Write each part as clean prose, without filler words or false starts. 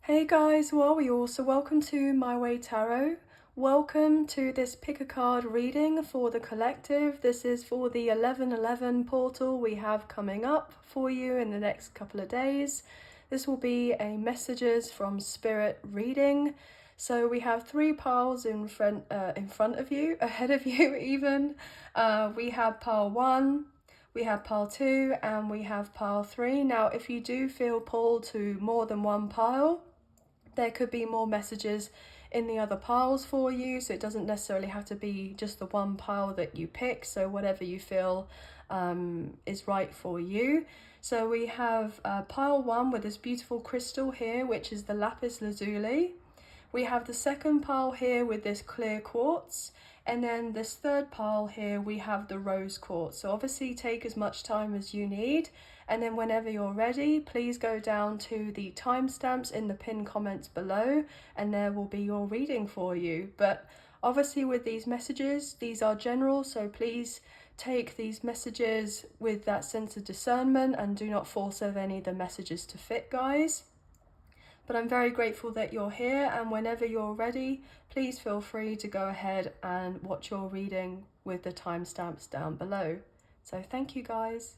Hey guys, how are we all? So welcome to My Way Tarot. Welcome to this pick a card reading for the collective. This is for the 11/11 portal we have coming up for you in the next couple of days. This will be a messages from spirit reading. So we have three piles in front of you, ahead of you even. We have pile 1, we have pile 2, and we have pile 3. Now if you do feel pulled to more than one pile, there could be more messages in the other piles for you, so it doesn't necessarily have to be just the one pile that you pick. So whatever you feel is right for you. So we have pile 1 with this beautiful crystal here, which is the lapis lazuli. We have the second pile here with this clear quartz, and then this third pile here we have the rose quartz. So obviously take as much time as you need, and then whenever you're ready, please go down to the timestamps in the pinned comments below, and there will be your reading for you. But obviously with these messages, these are general, so please take these messages with that sense of discernment and do not force any of the messages to fit, guys. But I'm very grateful that you're here, and whenever you're ready, please feel free to go ahead and watch your reading with the timestamps down below. So thank you guys.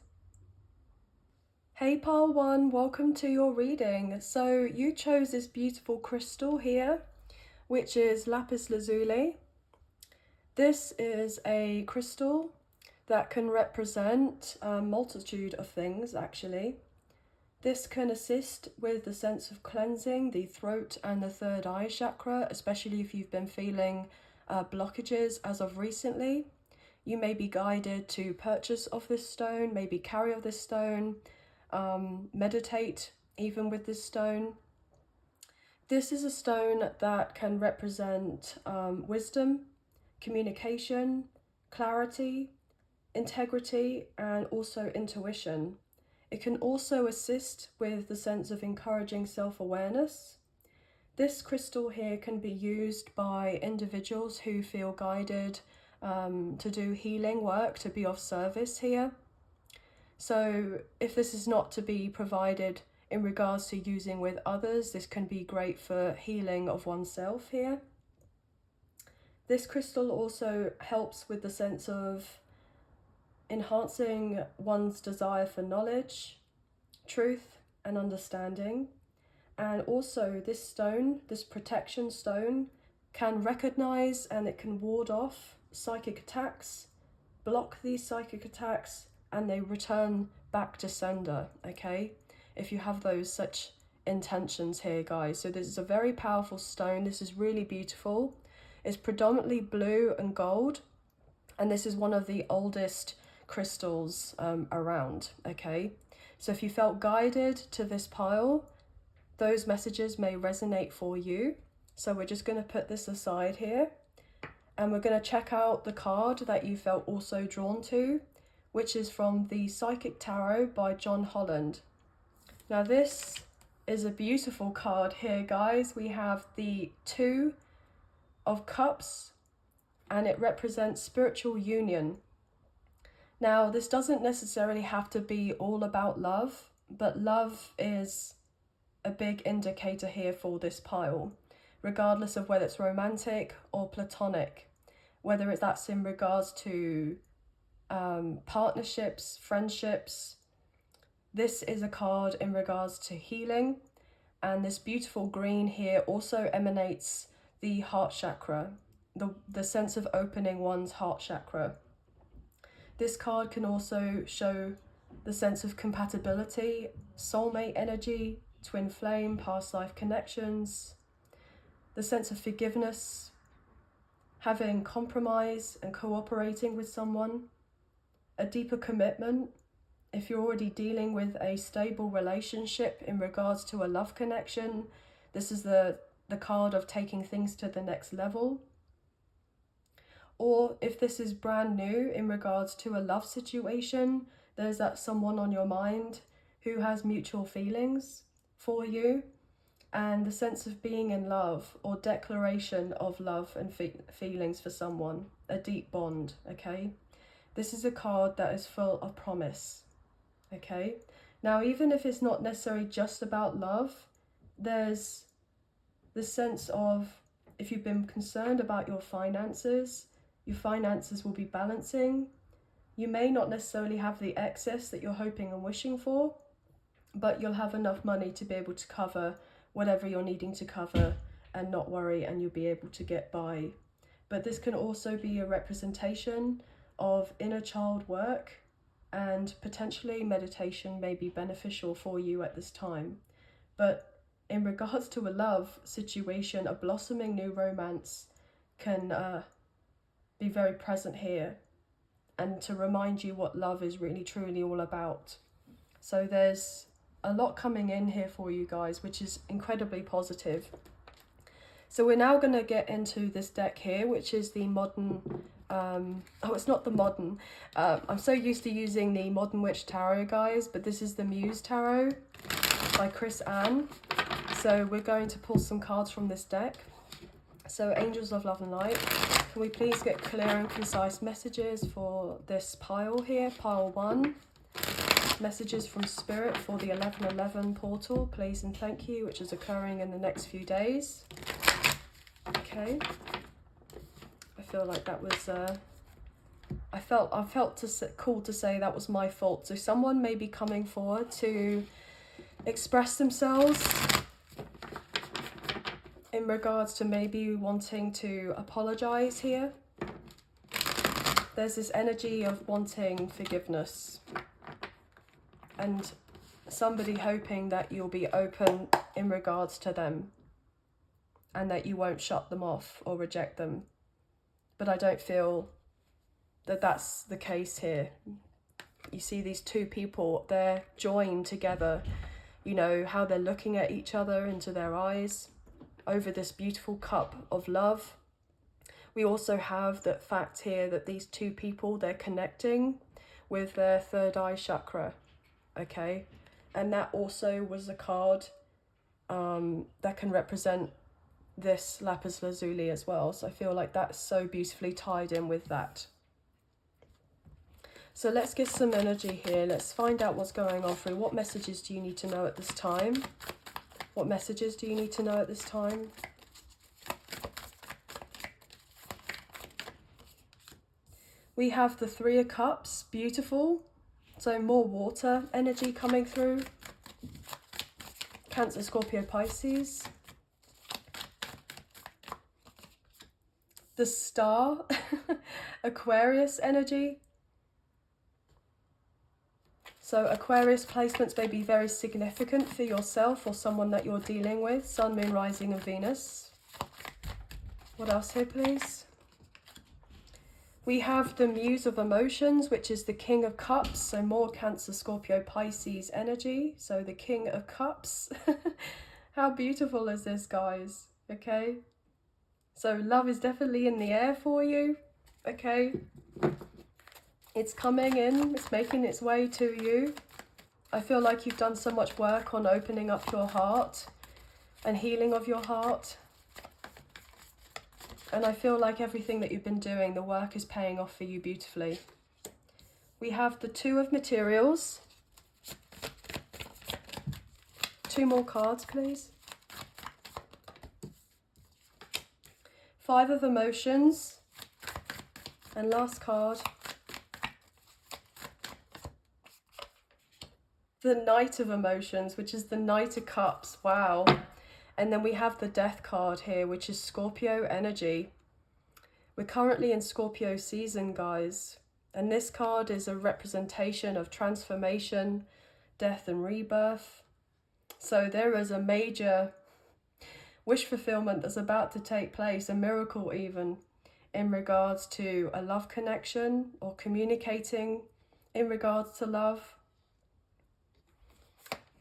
Hey pile 1, welcome to your reading. So you chose this beautiful crystal here, which is lapis lazuli. This is a crystal that can represent a multitude of things actually. This can assist with the sense of cleansing the throat and the third eye chakra, especially if you've been feeling blockages as of recently. You may be guided to purchase of this stone, maybe carry of this stone, meditate even with this stone. This is a stone that can represent wisdom, communication, clarity, integrity, and also intuition. It can also assist with the sense of encouraging self-awareness. This crystal here can be used by individuals who feel guided to do healing work, to be of service here. So if this is not to be provided in regards to using with others, this can be great for healing of oneself here. This crystal also helps with the sense of enhancing one's desire for knowledge, truth, and understanding. And also this stone, this protection stone, can recognize and it can ward off psychic attacks, block these psychic attacks, and they return back to sender, okay? If you have those such intentions here, guys. So this is a very powerful stone. This is really beautiful. It's predominantly blue and gold, and this is one of the oldest crystals around, okay? So if you felt guided to this pile, those messages may resonate for you. So we're just going to put this aside here, and we're going to check out the card that you felt also drawn to, which is from the Psychic Tarot by John Holland. Now this is a beautiful card here, guys. We have the 2 of Cups, and it represents spiritual union. Now, this doesn't necessarily have to be all about love, but love is a big indicator here for this pile, regardless of whether it's romantic or platonic, whether that's in regards to partnerships, friendships. This is a card in regards to healing, and this beautiful green here also emanates the heart chakra, the sense of opening one's heart chakra. This card can also show the sense of compatibility, soulmate energy, twin flame, past life connections, the sense of forgiveness, having compromise and cooperating with someone, a deeper commitment. If you're already dealing with a stable relationship in regards to a love connection, this is the card of taking things to the next level. Or if this is brand new in regards to a love situation, there's that someone on your mind who has mutual feelings for you, and the sense of being in love or declaration of love and feelings for someone, a deep bond, okay? This is a card that is full of promise, okay? Now, even if it's not necessarily just about love, there's the sense of, if you've been concerned about your finances will be balancing. You may not necessarily have the excess that you're hoping and wishing for, but you'll have enough money to be able to cover whatever you're needing to cover and not worry, and you'll be able to get by. But this can also be a representation of inner child work, and potentially meditation may be beneficial for you at this time. But in regards to a love situation, a blossoming new romance can be very present here, and to remind you what love is really truly all about. So there's a lot coming in here for you guys, which is incredibly positive. So we're now going to get into this deck here, which is the modern, it's not the modern, I'm so used to using the Modern Witch Tarot, guys, but this is the Muse Tarot by Chris Ann. So we're going to pull some cards from this deck. So Angels of Love and Light, can we please get clear and concise messages for this pile here, pile 1. Messages from Spirit for the 1111 portal, please and thank you, which is occurring in the next few days. Okay, I feel like that was, I felt called to say that was my fault. So someone may be coming forward to express themselves in regards to maybe wanting to apologize here. There's this energy of wanting forgiveness and somebody hoping that you'll be open in regards to them and that you won't shut them off or reject them. But I don't feel that that's the case here. You see these two people, they're joined together. You know, how they're looking at each other into their eyes over this beautiful cup of love. We also have that fact here that these two people, they're connecting with their third eye chakra, okay? And that also was a card that can represent this lapis lazuli as well. So I feel like that's so beautifully tied in with that. So let's get some energy here. Let's find out what's going on for you. What messages do you need to know at this time? What messages do you need to know at this time? We have the Three of Cups, beautiful. So more water energy coming through. Cancer, Scorpio, Pisces. The Star, Aquarius energy. So Aquarius placements may be very significant for yourself or someone that you're dealing with. Sun, Moon, Rising and Venus. What else here, please? We have the Muse of Emotions, which is the King of Cups. So more Cancer, Scorpio, Pisces energy. So the King of Cups. How beautiful is this, guys? Okay. So love is definitely in the air for you. Okay. It's coming in. It's making its way to you. I feel like you've done so much work on opening up your heart and healing of your heart. And I feel like everything that you've been doing, the work is paying off for you beautifully. We have the Two of Materials. 2 more cards, please. 5 of Emotions. And last card. The Knight of Emotions, which is the Knight of Cups. Wow. And then we have the Death card here, which is Scorpio energy. We're currently in Scorpio season, guys. And this card is a representation of transformation, death and rebirth. So there is a major wish fulfillment that's about to take place, a miracle even, in regards to a love connection or communicating in regards to love.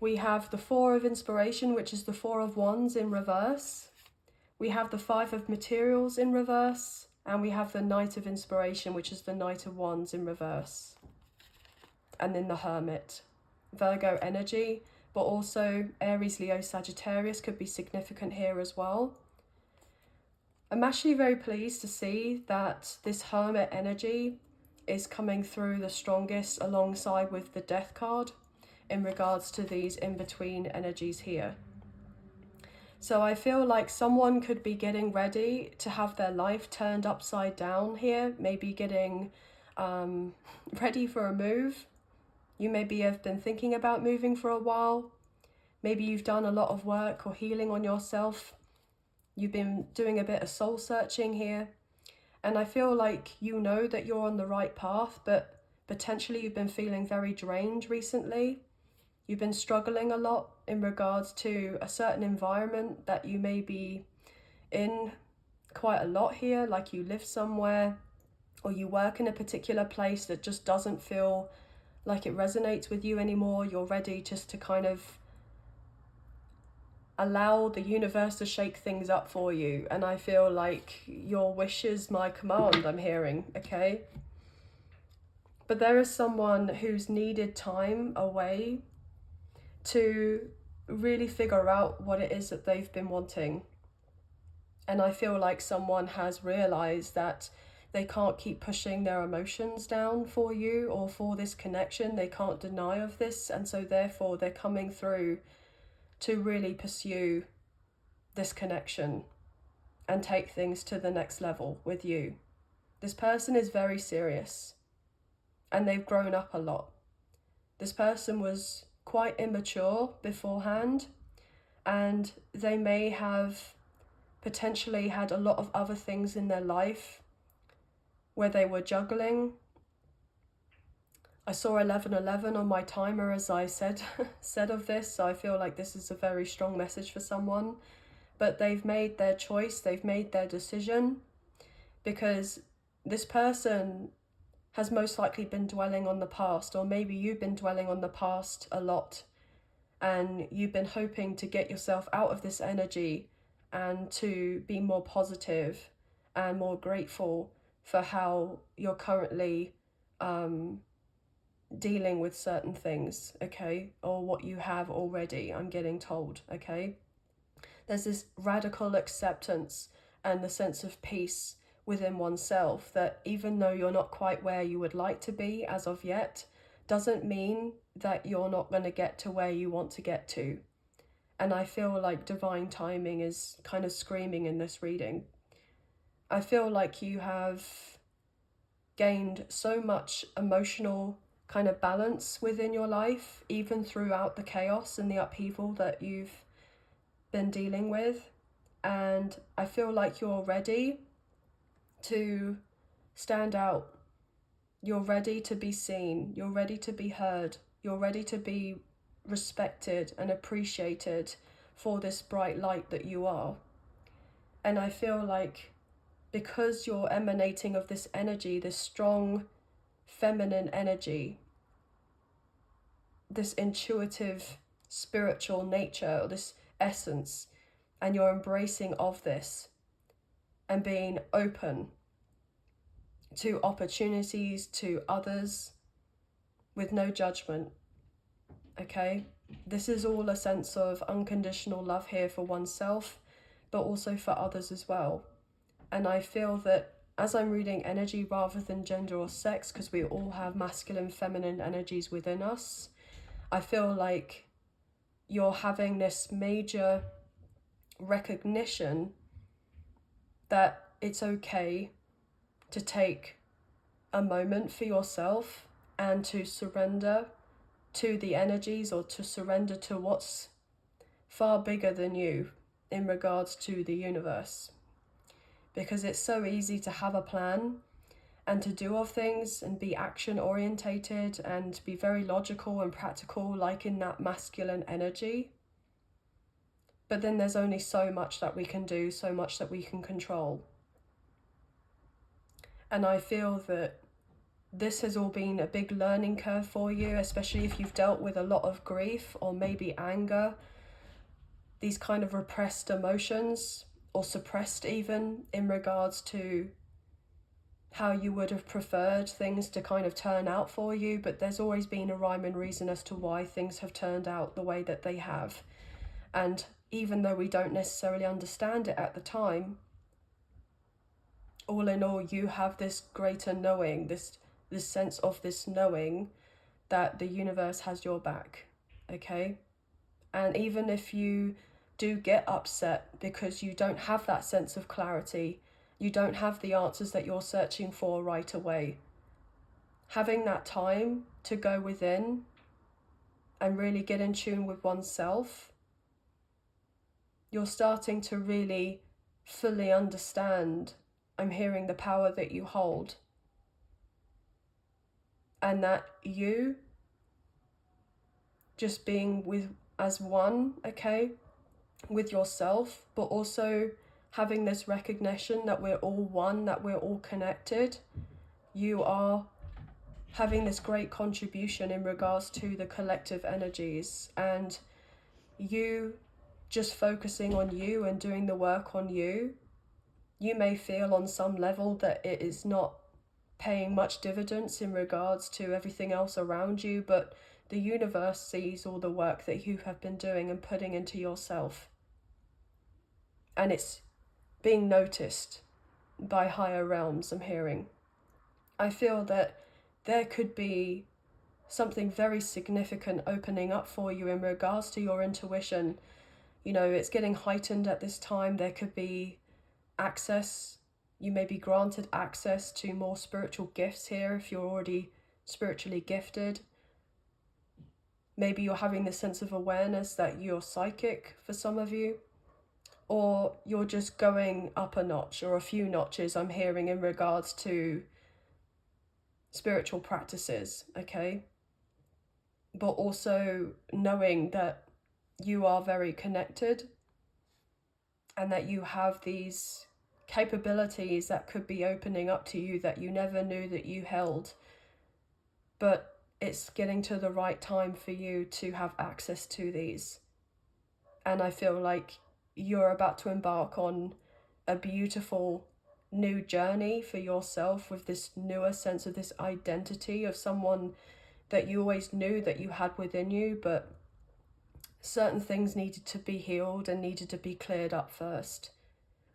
We have the Four of Inspiration, which is the Four of Wands in reverse. We have the Five of Materials in reverse. And we have the Knight of Inspiration, which is the Knight of Wands in reverse. And then the Hermit. Virgo energy, but also Aries, Leo, Sagittarius could be significant here as well. I'm actually very pleased to see that this Hermit energy is coming through the strongest alongside with the Death card in regards to these in-between energies here. So I feel like someone could be getting ready to have their life turned upside down here, maybe getting ready for a move. You maybe have been thinking about moving for a while. Maybe you've done a lot of work or healing on yourself. You've been doing a bit of soul searching here. And I feel like you know that you're on the right path, but potentially you've been feeling very drained recently. You've been struggling a lot in regards to a certain environment that you may be in quite a lot here, like you live somewhere or you work in a particular place that just doesn't feel like it resonates with you anymore. You're ready just to kind of allow the universe to shake things up for you. And I feel like your wish is my command, I'm hearing, okay? But there is someone who's needed time away to really figure out what it is that they've been wanting. And I feel like someone has realized that they can't keep pushing their emotions down for you or for this connection. They can't deny of this. And so therefore they're coming through to really pursue this connection and take things to the next level with you. This person is very serious and they've grown up a lot. This person was quite immature beforehand, and they may have potentially had a lot of other things in their life where they were juggling. I saw 1111 on my timer as I said of this, so I feel like this is a very strong message for someone. But they've made their choice, they've made their decision, because this person has most likely been dwelling on the past, or maybe you've been dwelling on the past a lot, and you've been hoping to get yourself out of this energy and to be more positive and more grateful for how you're currently dealing with certain things, okay, or what you have already, I'm getting told, okay? There's this radical acceptance and the sense of peace within oneself that even though you're not quite where you would like to be as of yet, doesn't mean that you're not going to get to where you want to get to. And I feel like divine timing is kind of screaming in this reading. I feel like you have gained so much emotional kind of balance within your life, even throughout the chaos and the upheaval that you've been dealing with. And I feel like you're ready to stand out. You're ready to be seen. You're ready to be heard. You're ready to be respected and appreciated for this bright light that you are. And I feel like because you're emanating of this energy, this strong feminine energy, this intuitive spiritual nature, or this essence, and you're embracing of this and being open to opportunities, to others, with no judgment, okay? This is all a sense of unconditional love here for oneself, but also for others as well. And I feel that as I'm reading energy rather than gender or sex, because we all have masculine, feminine energies within us, I feel like you're having this major recognition that it's okay to take a moment for yourself and to surrender to the energies, or to surrender to what's far bigger than you in regards to the universe. Because it's so easy to have a plan and to do of things and be action orientated and be very logical and practical, like in that masculine energy. But then there's only so much that we can do, so much that we can control. And I feel that this has all been a big learning curve for you, especially if you've dealt with a lot of grief or maybe anger, these kind of repressed emotions, or suppressed even, in regards to how you would have preferred things to kind of turn out for you. But there's always been a rhyme and reason as to why things have turned out the way that they have. And even though we don't necessarily understand it at the time, all in all, you have this greater knowing, this sense of this knowing that the universe has your back, okay? And even if you do get upset because you don't have that sense of clarity. You don't have the answers that you're searching for right away. Having that time to go within and really get in tune with oneself, you're starting to really fully understand, I'm hearing, the power that you hold. And that you just being with as one, okay, with yourself, but also having this recognition that we're all one, that we're all connected. You are having this great contribution in regards to the collective energies, and you just focusing on you and doing the work on you. You may feel on some level that it is not paying much dividends in regards to everything else around you, but the universe sees all the work that you have been doing and putting into yourself. And it's being noticed by higher realms, I'm hearing. I feel that there could be something very significant opening up for you in regards to your intuition. You know, it's getting heightened at this time. There could be access. You may be granted access to more spiritual gifts here if you're already spiritually gifted. Maybe you're having this sense of awareness that you're psychic for some of you, or you're just going up a notch or a few notches, I'm hearing, in regards to spiritual practices, okay? But also knowing that you are very connected and that you have these capabilities that could be opening up to you that you never knew that you held. But it's getting to the right time for you to have access to these. And I feel like you're about to embark on a beautiful new journey for yourself with this newer sense of this identity of someone that you always knew that you had within you, but certain things needed to be healed and needed to be cleared up first.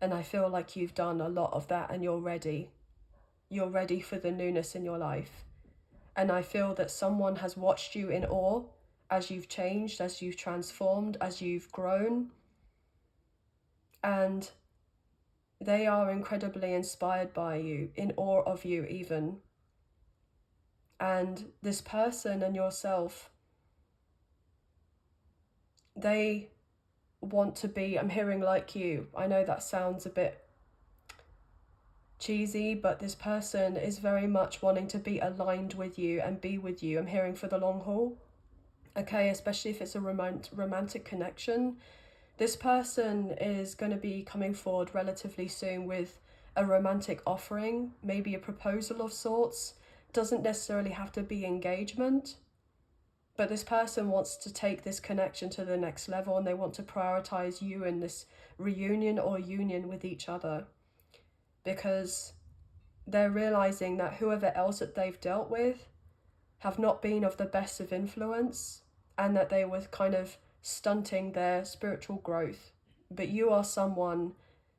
And I feel like you've done a lot of that and you're ready. You're ready for the newness in your life. And I feel that someone has watched you in awe as you've changed, as you've transformed, as you've grown. And they are incredibly inspired by you, in awe of you even. And this person and yourself, they want to be, I'm hearing, like you. I know that sounds a bit cheesy, but this person is very much wanting to be aligned with you and be with you. I'm hearing for the long haul, okay, especially if it's a romantic connection. This person is going to be coming forward relatively soon with a romantic offering, maybe a proposal of sorts. Doesn't necessarily have to be engagement, but this person wants to take this connection to the next level, and they want to prioritize you in this reunion or union with each other, because they're realizing that whoever else that they've dealt with have not been of the best of influence, and that they were kind of stunting their spiritual growth. But you are someone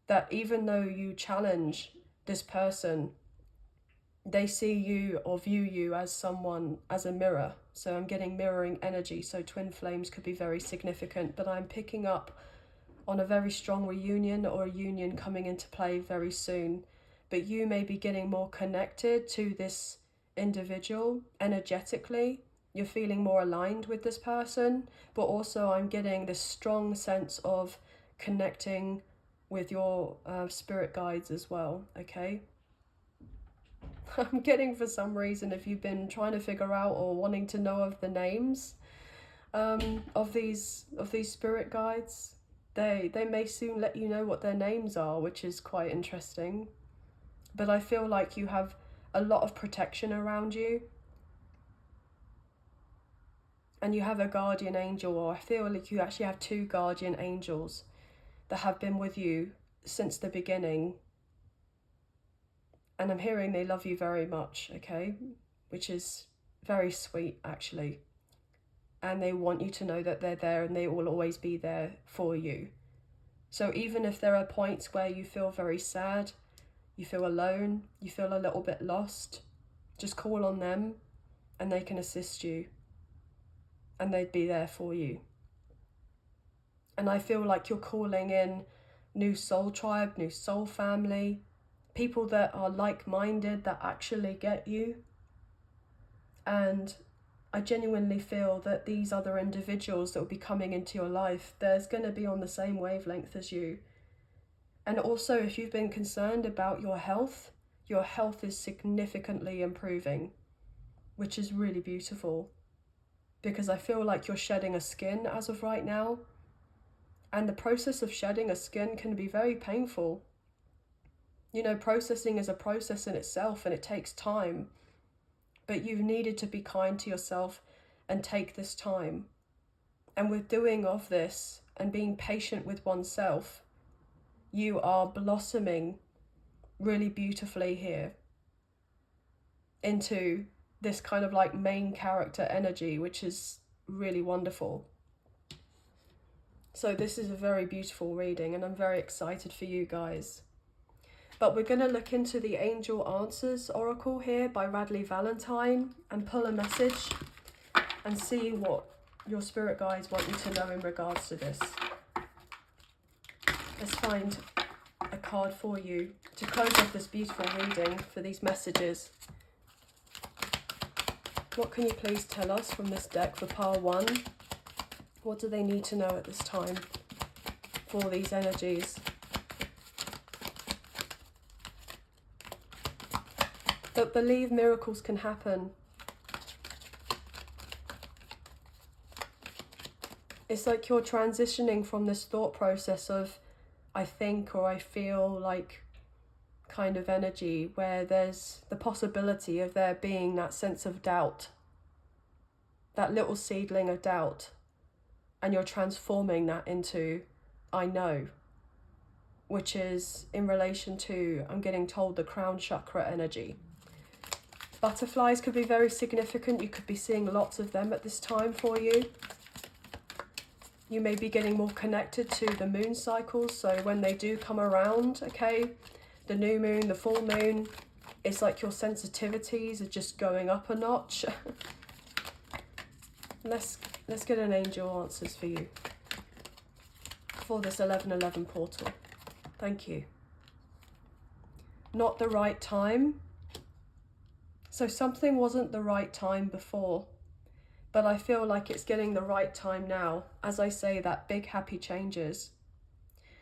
that, even though you challenge this person, they see you or view you as someone, as a mirror. So I'm getting mirroring energy, so twin flames could be very significant, but I'm picking up on a very strong reunion or a union coming into play very soon. But you may be getting more connected to this individual energetically. You're feeling more aligned with this person, but also I'm getting this strong sense of connecting with your spirit guides as well, okay? I'm getting, for some reason, if you've been trying to figure out or wanting to know of the names of these spirit guides, they may soon let you know what their names are, which is quite interesting. But I feel like you have a lot of protection around you, and you have a guardian angel, or I feel like you actually have two guardian angels that have been with you since the beginning. And I'm hearing they love you very much, okay? Which is very sweet, actually. And they want you to know that they're there and they will always be there for you. So even if there are points where you feel very sad, you feel alone, you feel a little bit lost, just call on them and they can assist you. And they'd be there for you. And I feel like you're calling in new soul tribe, new soul family, people that are like-minded, that actually get you. And I genuinely feel that these other individuals that will be coming into your life, there's going to be on the same wavelength as you. And also, if you've been concerned about your health is significantly improving, which is really beautiful, because I feel like you're shedding a skin as of right now. And the process of shedding a skin can be very painful. You know, processing is a process in itself, and it takes time. But you've needed to be kind to yourself and take this time. And with doing of this and being patient with oneself, you are blossoming really beautifully here into this kind of like main character energy, which is really wonderful. So this is a very beautiful reading, and I'm very excited for you guys. But we're going to look into the Angel Answers Oracle here by Radley Valentine and pull a message and see what your spirit guides want you to know in regards to this. Let's find a card for you to close off this beautiful reading for these messages. What can you please tell us from this deck for pile 1? What do they need to know at this time for these energies? But believe miracles can happen. It's like you're transitioning from this thought process of I think or I feel like kind of energy, where there's the possibility of there being that sense of doubt, that little seedling of doubt, and you're transforming that into I know, which is in relation to, I'm getting told, the crown chakra energy. Butterflies could be very significant. You could be seeing lots of them at this time for you. You may be getting more connected to the moon cycles, so when they do come around, okay, the new moon, the full moon, it's like your sensitivities are just going up a notch. Let's get an angel answers for you for this 1111 portal. Thank you. Not the right time. So something wasn't the right time before, but I feel like it's getting the right time now. As I say, that big happy changes.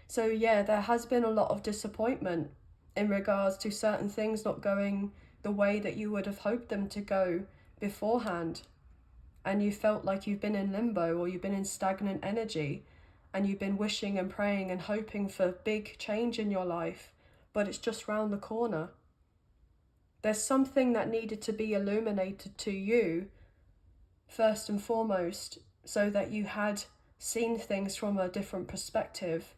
So yeah, there has been a lot of disappointment in regards to certain things not going the way that you would have hoped them to go beforehand. And you felt like you've been in limbo, or you've been in stagnant energy, and you've been wishing and praying and hoping for big change in your life, but it's just round the corner. There's something that needed to be illuminated to you first and foremost, so that you had seen things from a different perspective.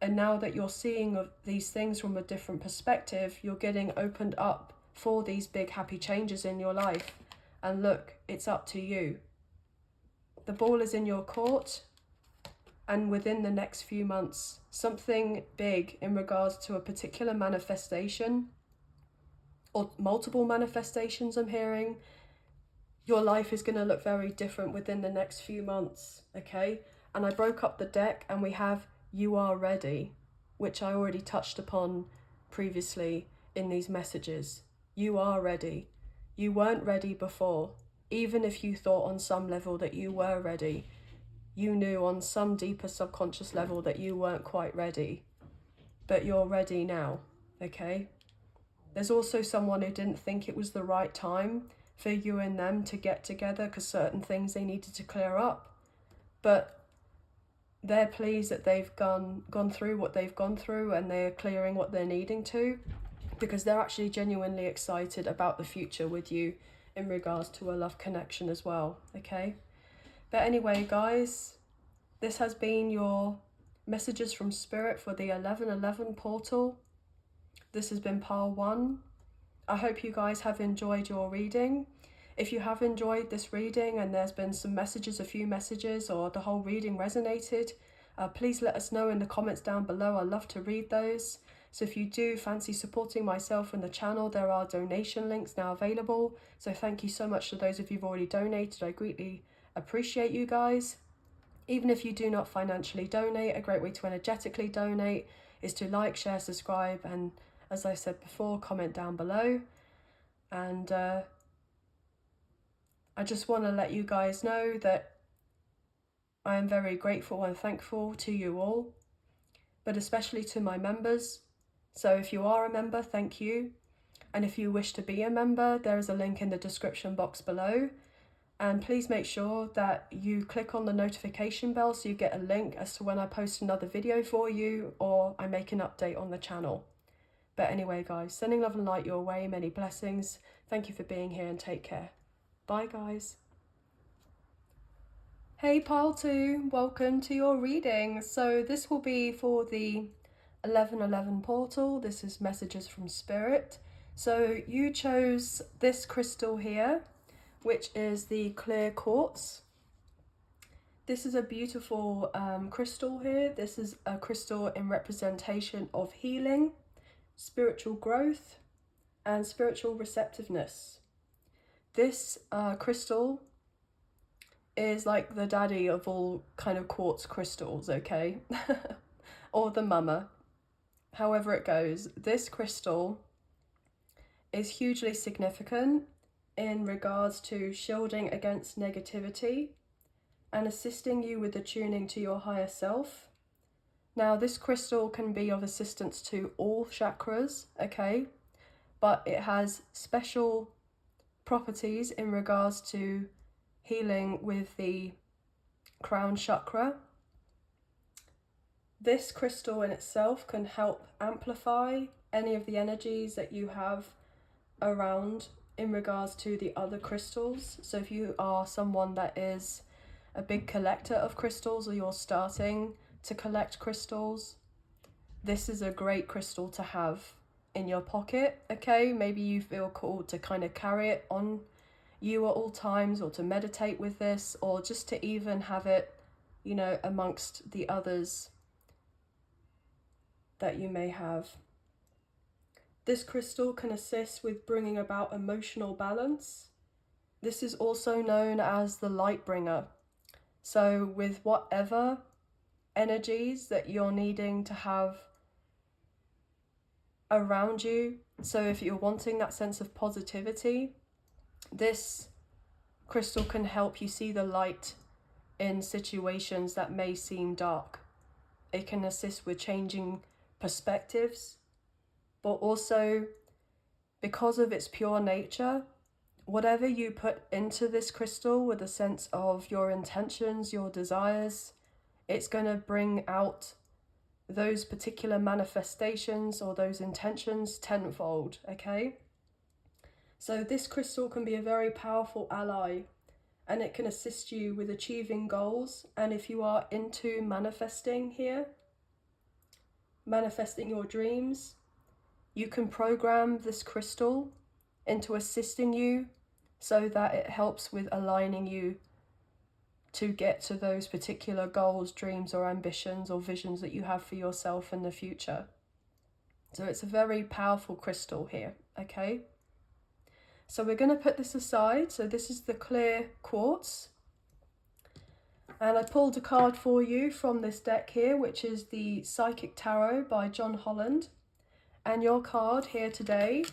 And now that you're seeing these things from a different perspective, you're getting opened up for these big happy changes in your life. And look, it's up to you. The ball is in your court, and within the next few months, something big in regards to a particular manifestation, or multiple manifestations I'm hearing, your life is going to look very different within the next few months, okay? And I broke up the deck and we have You Are Ready, which I already touched upon previously in these messages. You are ready. You weren't ready before. Even if you thought on some level that you were ready, you knew on some deeper subconscious level that you weren't quite ready. But you're ready now, okay? There's also someone who didn't think it was the right time for you and them to get together because certain things they needed to clear up. But they're pleased that they've gone through what they've gone through, and they're clearing what they're needing to, because they're actually genuinely excited about the future with you in regards to a love connection as well, okay? But anyway, guys, this has been your messages from Spirit for the 1111 portal. This has been pile 1. I hope you guys have enjoyed your reading. If you have enjoyed this reading and there's been some messages, a few messages, or the whole reading resonated, please let us know in the comments down below. I love to read those. So if you do fancy supporting myself and the channel, there are donation links now available. So thank you so much to those of you who've already donated. I greatly appreciate you guys. Even if you do not financially donate, a great way to energetically donate is to like, share, subscribe, and as I said before, comment down below. And I just want to let you guys know that I am very grateful and thankful to you all, but especially to my members. So if you are a member, thank you. And if you wish to be a member, there is a link in the description box below. And please make sure that you click on the notification bell so you get a link as to when I post another video for you or I make an update on the channel. But anyway, guys, sending love and light your way, many blessings. Thank you for being here and take care. Bye, guys. Hey, Pile 2, welcome to your reading. So this will be for the 1111 portal. This is messages from Spirit. So you chose this crystal here, which is the clear quartz. This is a beautiful crystal here. This is a crystal in representation of healing, spiritual growth, and spiritual receptiveness. This crystal is like the daddy of all kind of quartz crystals, okay? Or the mama, however it goes. This crystal is hugely significant in regards to shielding against negativity and assisting you with attuning to your higher self. Now, this crystal can be of assistance to all chakras, okay? But it has special properties in regards to healing with the crown chakra. This crystal in itself can help amplify any of the energies that you have around in regards to the other crystals. So if you are someone that is a big collector of crystals or you're starting to collect crystals, this is a great crystal to have in your pocket, okay? Maybe you feel called to kind of carry it on you at all times, or to meditate with this, or just to even have it, you know, amongst the others that you may have. This crystal can assist with bringing about emotional balance. This is also known as the light bringer. So with whatever energies that you're needing to have around you, so if you're wanting that sense of positivity, this crystal can help you see the light in situations that may seem dark. It can assist with changing perspectives, but also because of its pure nature, whatever you put into this crystal with a sense of your intentions, your desires, it's going to bring out those particular manifestations or those intentions tenfold, okay? So this crystal can be a very powerful ally, and it can assist you with achieving goals. And if you are into manifesting here, manifesting your dreams, you can program this crystal into assisting you so that it helps with aligning you to get to those particular goals, dreams, or ambitions or visions that you have for yourself in the future. So it's a very powerful crystal here, okay? So we're going to put this aside. So this is the clear quartz. And I pulled a card for you from this deck here, which is the Psychic Tarot by John Holland. And your card here today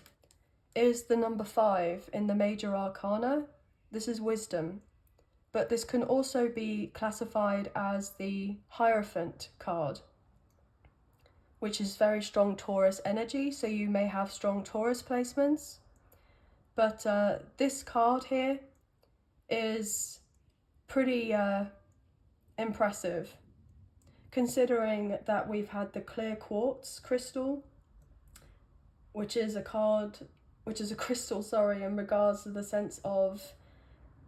is the number 5 in the Major Arcana. This is wisdom. But this can also be classified as the Hierophant card, which is very strong Taurus energy. So you may have strong Taurus placements. But this card here is pretty impressive, considering that we've had the clear quartz crystal, which is a crystal, in regards to the sense of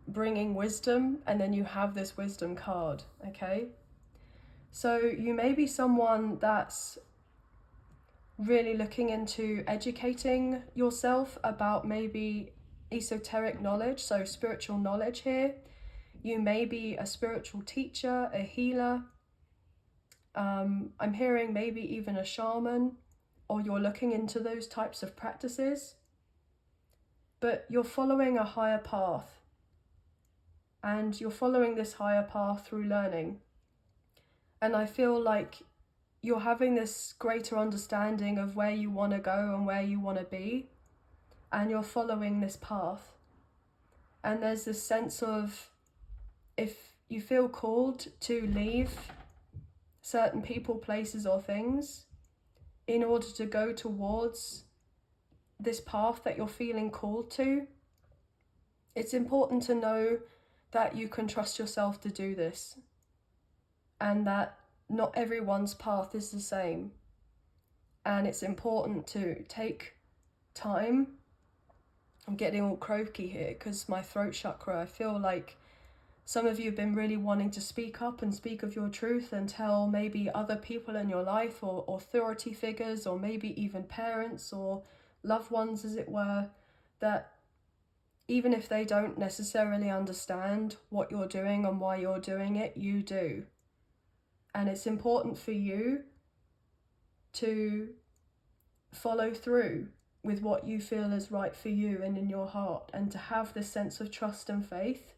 bringing wisdom, and then you have this wisdom card, okay? So you may be someone that's really looking into educating yourself about maybe esoteric knowledge, so spiritual knowledge here. You may be a spiritual teacher, a healer. I'm hearing maybe even a shaman, or you're looking into those types of practices. But you're following a higher path, and you're following this higher path through learning. And I feel like you're having this greater understanding of where you want to go and where you want to be, and you're following this path. And there's this sense of, if you feel called to leave certain people, places or things in order to go towards this path that you're feeling called to, it's important to know that you can trust yourself to do this, and that not everyone's path is the same. And it's important to take time. I'm getting all croaky here because my throat chakra, I feel like some of you have been really wanting to speak up and speak of your truth and tell maybe other people in your life, or authority figures, or maybe even parents or loved ones, as it were, that even if they don't necessarily understand what you're doing and why you're doing it, you do. And it's important for you to follow through with what you feel is right for you and in your heart, and to have this sense of trust and faith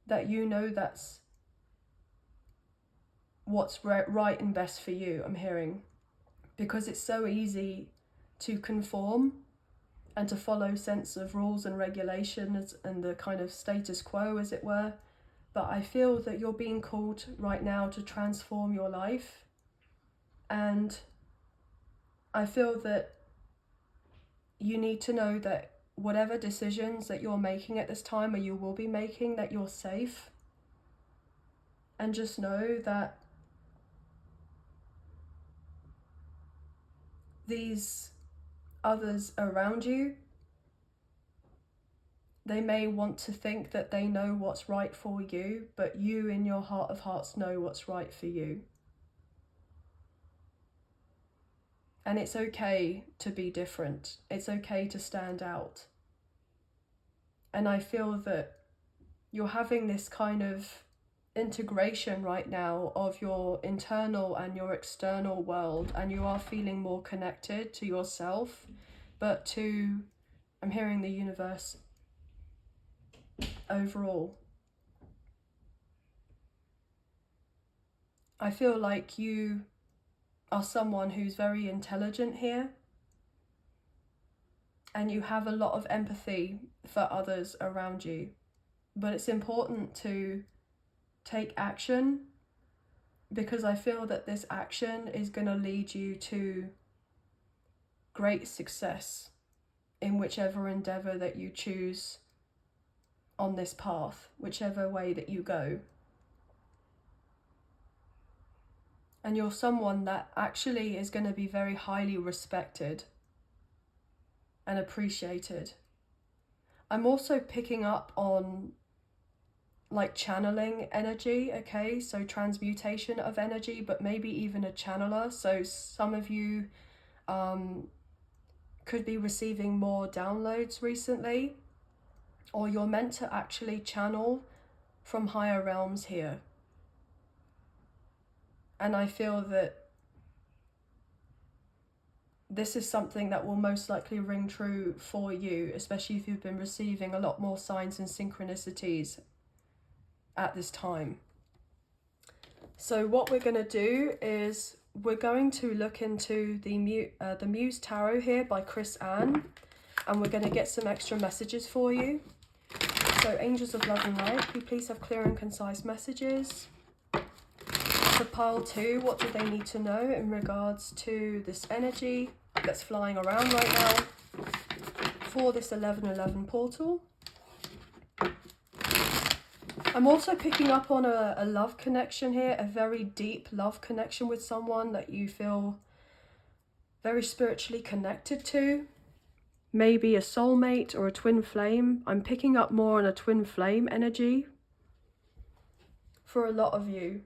that you know that's what's right and best for you, I'm hearing. Because it's so easy to conform and to follow sense of rules and regulations and the kind of status quo, as it were. But I feel that you're being called right now to transform your life. And I feel that you need to know that whatever decisions that you're making at this time, or you will be making, that you're safe. And just know that these others around you, they may want to think that they know what's right for you, but you in your heart of hearts know what's right for you. And it's okay to be different. It's okay to stand out. And I feel that you're having this kind of integration right now of your internal and your external world, and you are feeling more connected to yourself, but to, I'm hearing, the universe overall. I feel like you are someone who's very intelligent here, and you have a lot of empathy for others around you, but it's important to take action, because I feel that this action is going to lead you to great success in whichever endeavor that you choose on this path, whichever way that you go. And you're someone that actually is going to be very highly respected and appreciated. I'm also picking up on like channeling energy, okay? So transmutation of energy, but maybe even a channeler. So some of you could be receiving more downloads recently, or you're meant to actually channel from higher realms here. And I feel that this is something that will most likely ring true for you, especially if you've been receiving a lot more signs and synchronicities at this time. So what we're going to do is we're going to look into the Muse Tarot here by Chris Ann, and we're going to get some extra messages for you. So angels of love and light, can you please have clear and concise messages? For pile 2, what do they need to know in regards to this energy that's flying around right now for this 1111 portal? I'm also picking up on a love connection here, a very deep love connection with someone that you feel very spiritually connected to. Maybe a soulmate or a twin flame. I'm picking up more on a twin flame energy for a lot of you.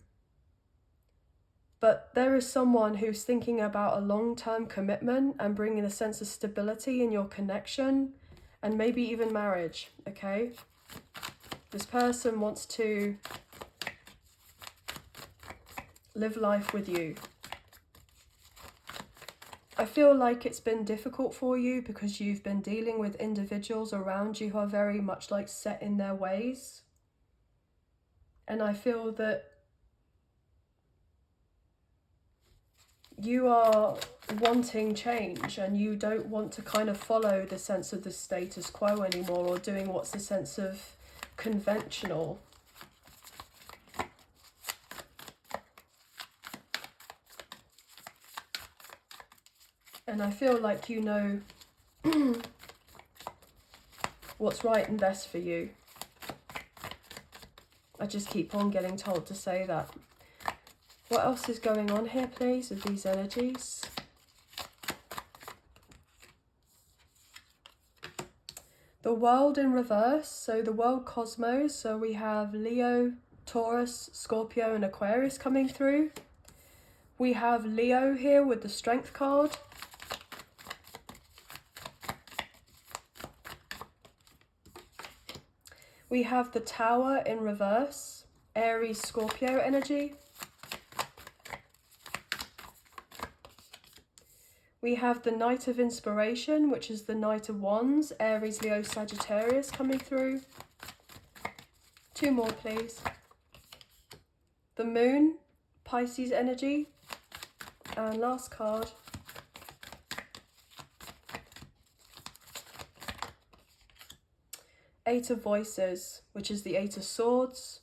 But there is someone who's thinking about a long-term commitment and bringing a sense of stability in your connection, and maybe even marriage, okay? This person wants to live life with you. I feel like it's been difficult for you because you've been dealing with individuals around you who are very much like set in their ways. And I feel that you are wanting change, and you don't want to kind of follow the sense of the status quo anymore, or doing what's the sense of conventional. And I feel like you know what's right and best for you. I just keep on getting told to say that. What else is going on here, please, with these energies? The world in reverse, so the world cosmos, so we have Leo, Taurus, Scorpio and Aquarius coming through. We have Leo here with the Strength card. We have the Tower in reverse, Aries, Scorpio energy. We have the Knight of Inspiration, which is the Knight of Wands, Aries, Leo, Sagittarius coming through. Two more, please. The Moon, Pisces energy. And last card. Eight of Voices, which is the Eight of Swords.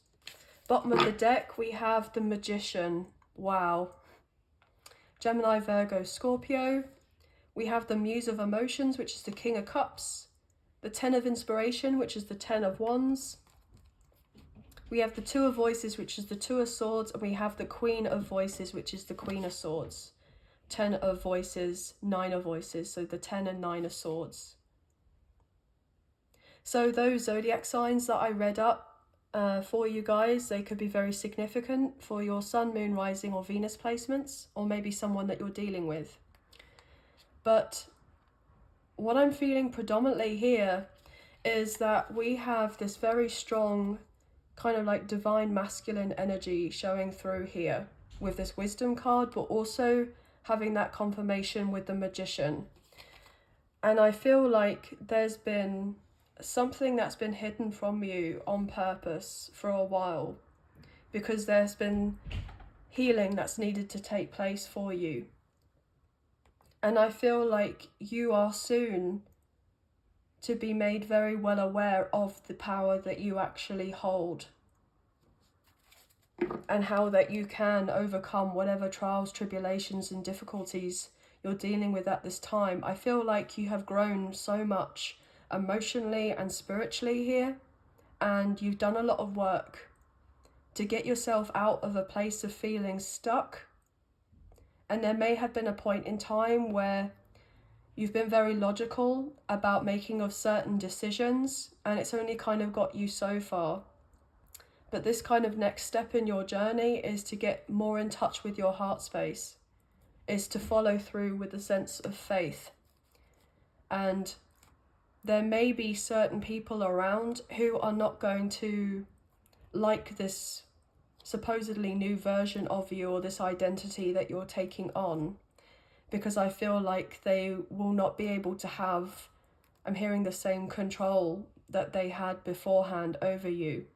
Bottom of the deck, we have the Magician. Wow. Gemini, Virgo, Scorpio. We have the Muse of Emotions, which is the King of Cups. The Ten of Inspiration, which is the Ten of Wands. We have the Two of Voices, which is the Two of Swords. And we have the Queen of Voices, which is the Queen of Swords. 10 of Voices, 9 of Voices. So the 10 and 9 of Swords. So those zodiac signs that I read up for you guys, they could be very significant for your Sun, Moon, Rising or Venus placements, or maybe someone that you're dealing with. But what I'm feeling predominantly here is that we have this very strong kind of like divine masculine energy showing through here with this Wisdom card, but also having that confirmation with the Magician. And I feel like there's been something that's been hidden from you on purpose for a while, because there's been healing that's needed to take place for you. And I feel like you are soon to be made very well aware of the power that you actually hold, and how that you can overcome whatever trials, tribulations and difficulties you're dealing with at this time. I feel like you have grown so much emotionally and spiritually here, and you've done a lot of work to get yourself out of a place of feeling stuck. And there may have been a point in time where you've been very logical about making of certain decisions, and it's only kind of got you so far. But this kind of next step in your journey is to get more in touch with your heart space, is to follow through with a sense of faith. And there may be certain people around who are not going to like this supposedly new version of you, or this identity that you're taking on, because I feel like they will not be able to have, I'm hearing the same control that they had beforehand over you.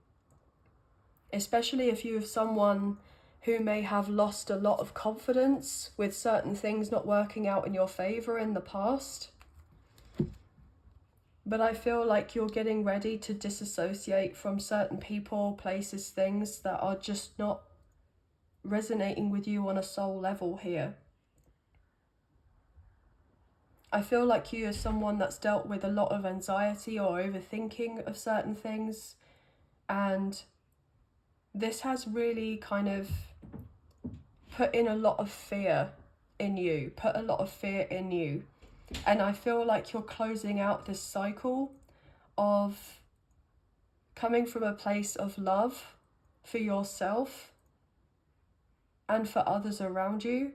Especially if you have someone who may have lost a lot of confidence with certain things not working out in your favor in the past. But I feel like you're getting ready to disassociate from certain people, places, things that are just not resonating with you on a soul level here. I feel like you are someone that's dealt with a lot of anxiety or overthinking of certain things, and this has really kind of put in a lot of fear in you, And I feel like you're closing out this cycle of coming from a place of love for yourself and for others around you,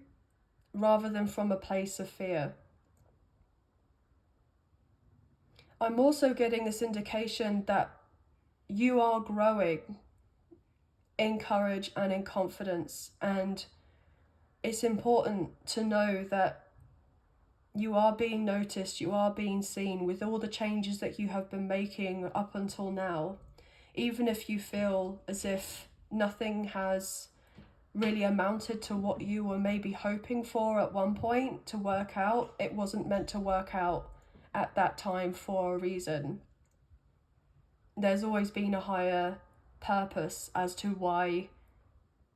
rather than from a place of fear. I'm also getting this indication that you are growing in courage and in confidence, and it's important to know that you are being noticed, you are being seen with all the changes that you have been making up until now. Even if you feel as if nothing has really amounted to what you were maybe hoping for at one point to work out, it wasn't meant to work out at that time for a reason. There's always been a higher purpose as to why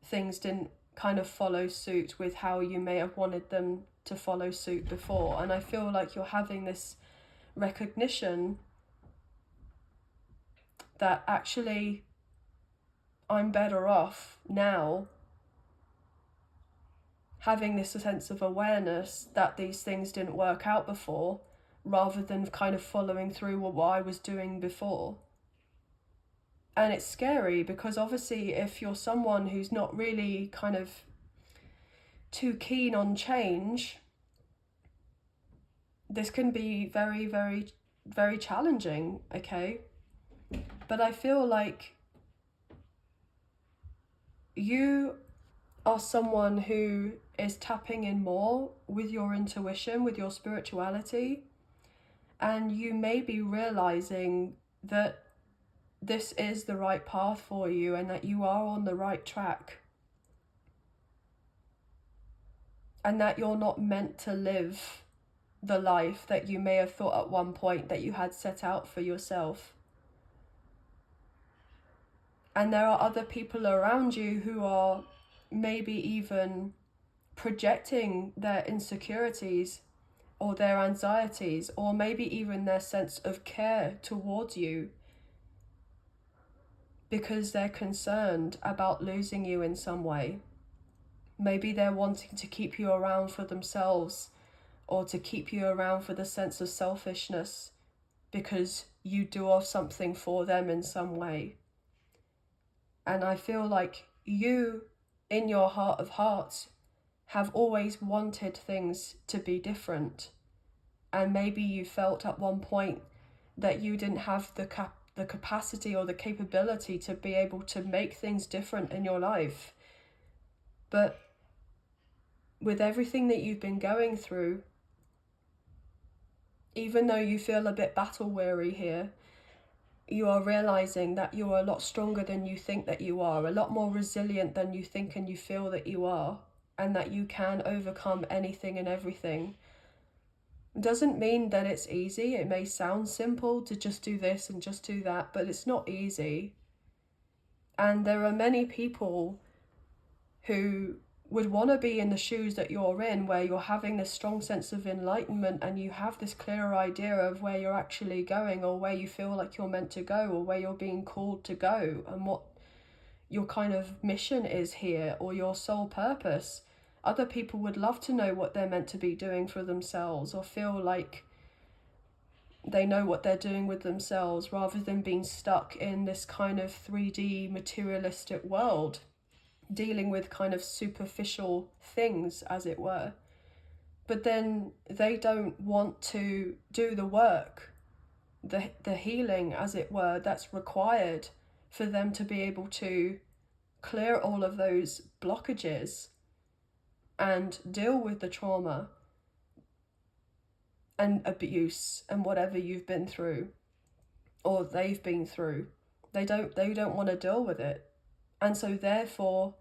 things didn't kind of follow suit with how you may have wanted them to follow suit before. And I feel like you're having this recognition that actually I'm better off now having this sense of awareness that these things didn't work out before, rather than kind of following through with what I was doing before. And it's scary because obviously if you're someone who's not really kind of too keen on change, this can be very, very, very challenging, okay? But I feel like you are someone who is tapping in more with your intuition, with your spirituality, and you may be realizing that this is the right path for you and that you are on the right track, and that you're not meant to live the life that you may have thought at one point that you had set out for yourself. And there are other people around you who are maybe even projecting their insecurities or their anxieties, or maybe even their sense of care towards you, because they're concerned about losing you in some way. Maybe they're wanting to keep you around for themselves, or to keep you around for the sense of selfishness, because you do off something for them in some way. And I feel like you, in your heart of hearts, have always wanted things to be different. And maybe you felt at one point that you didn't have the capacity or the capability to be able to make things different in your life. But with everything that you've been going through, even though you feel a bit battle weary here, you are realizing that you are a lot stronger than you think that you are, a lot more resilient than you think and you feel that you are, and that you can overcome anything and everything. Doesn't mean that it's easy. It may sound simple to just do this and just do that, but it's not easy. And there are many people who would want to be in the shoes that you're in, where you're having this strong sense of enlightenment and you have this clearer idea of where you're actually going, or where you feel like you're meant to go, or where you're being called to go, and what your kind of mission is here, or your sole purpose. Other people would love to know what they're meant to be doing for themselves, or feel like they know what they're doing with themselves, rather than being stuck in this kind of 3D materialistic world, dealing with kind of superficial things, as it were. But then they don't want to do the work, the healing, as it were, that's required for them to be able to clear all of those blockages and deal with the trauma and abuse and whatever you've been through, or they've been through. They don't want to deal with it. And so therefore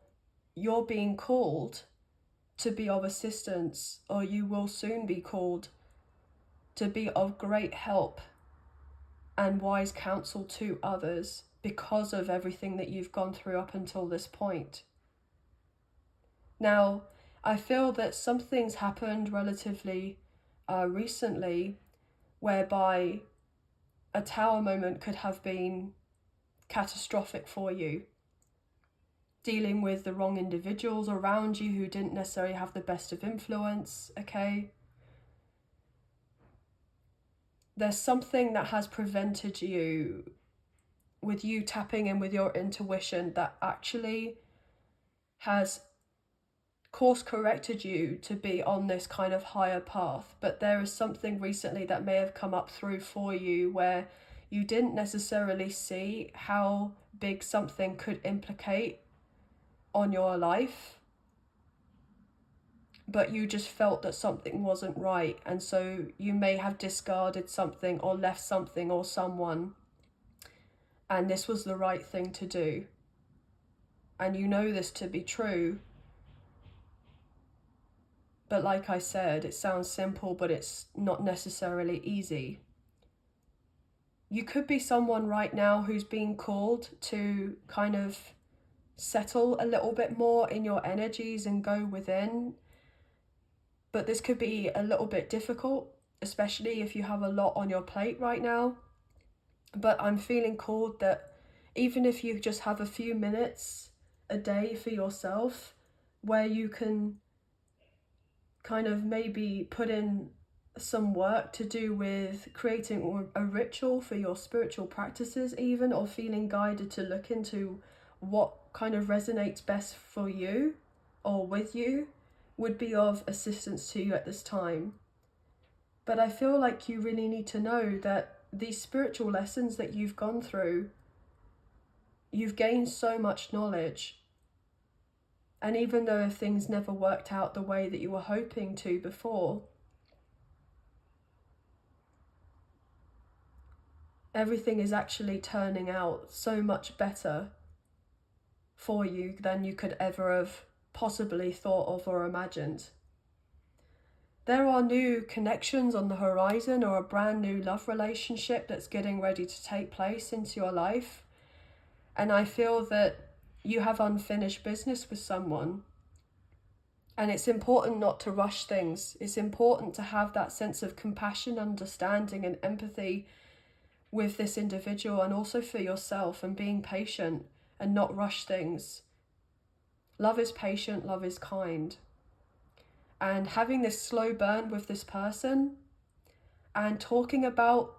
you're being called to be of assistance, or you will soon be called to be of great help and wise counsel to others, because of everything that you've gone through up until this point. Now, I feel that something's happened relatively recently, whereby a tower moment could have been catastrophic for you, dealing with the wrong individuals around you who didn't necessarily have the best of influence, okay? There's something that has prevented you, with you tapping in with your intuition, that actually has course corrected you to be on this kind of higher path. But there is something recently that may have come up through for you where you didn't necessarily see how big something could implicate on your life, but you just felt that something wasn't right, and so you may have discarded something or left something or someone, and this was the right thing to do. and you know this to be true. But like I said, it sounds simple, but it's not necessarily easy. You could be someone right now who's being called to kind of settle a little bit more in your energies and go within. But this could be a little bit difficult, especially if you have a lot on your plate right now. But I'm feeling called that even if you just have a few minutes a day for yourself, where you can kind of maybe put in some work to do with creating a ritual for your spiritual practices even, or feeling guided to look into what kind of resonates best for you or with you, would be of assistance to you at this time. But I feel like you really need to know that these spiritual lessons that you've gone through, you've gained so much knowledge. And even though if things never worked out the way that you were hoping to before, everything is actually turning out so much better for you than you could ever have possibly thought of or imagined. There are new connections on the horizon, or a brand new love relationship that's getting ready to take place into your life. And I feel that you have unfinished business with someone. And it's important not to rush things. It's important to have that sense of compassion, understanding, and empathy with this individual, and also for yourself, and being patient and not rush things. Love is patient, love is kind. And having this slow burn with this person and talking about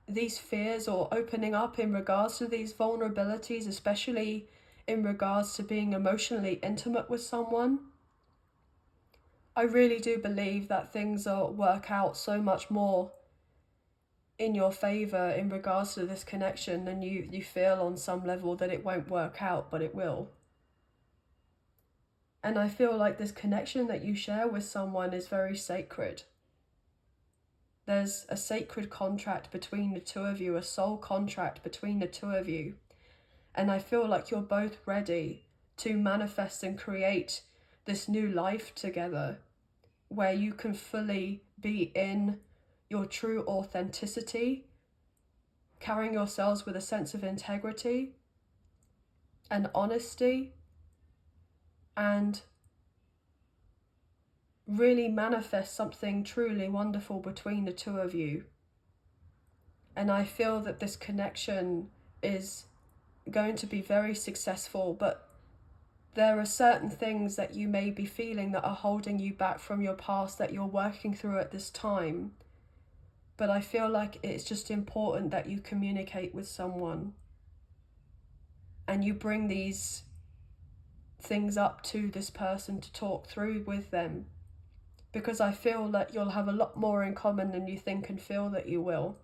these fears, or opening up in regards to these vulnerabilities, especially in regards to being emotionally intimate with someone, I really do believe that things will work out so much more in your favor in regards to this connection than you feel on some level that it won't work out, but it will. And I feel like this connection that you share with someone is very sacred. There's a sacred contract between the two of you, a soul contract between the two of you. And I feel like you're both ready to manifest and create this new life together, where you can fully be in your true authenticity, carrying yourselves with a sense of integrity and honesty, and really manifest something truly wonderful between the two of you. And I feel that this connection is going to be very successful, but there are certain things that you may be feeling that are holding you back from your past that you're working through at this time. But I feel like it's just important that you communicate with someone and you bring these things up to this person to talk through with them, because I feel that you'll have a lot more in common than you think and feel that you will.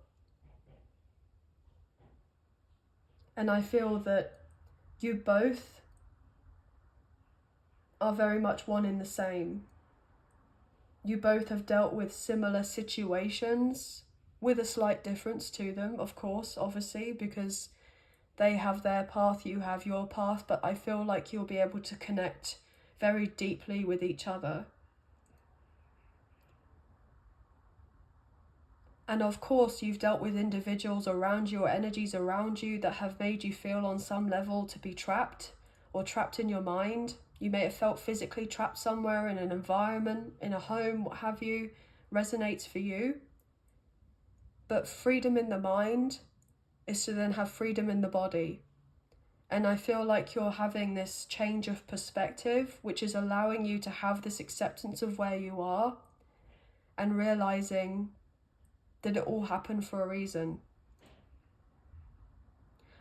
And I feel that you both are very much one in the same. You both have dealt with similar situations, with a slight difference to them, of course, obviously, because they have their path, you have your path, but I feel like you'll be able to connect very deeply with each other. And of course, you've dealt with individuals around you, or energies around you, that have made you feel on some level to be trapped, or trapped in your mind. You may have felt physically trapped somewhere in an environment, in a home, what have you, resonates for you. But freedom in the mind is to then have freedom in the body. And I feel like you're having this change of perspective, which is allowing you to have this acceptance of where you are and realizing that it all happened for a reason.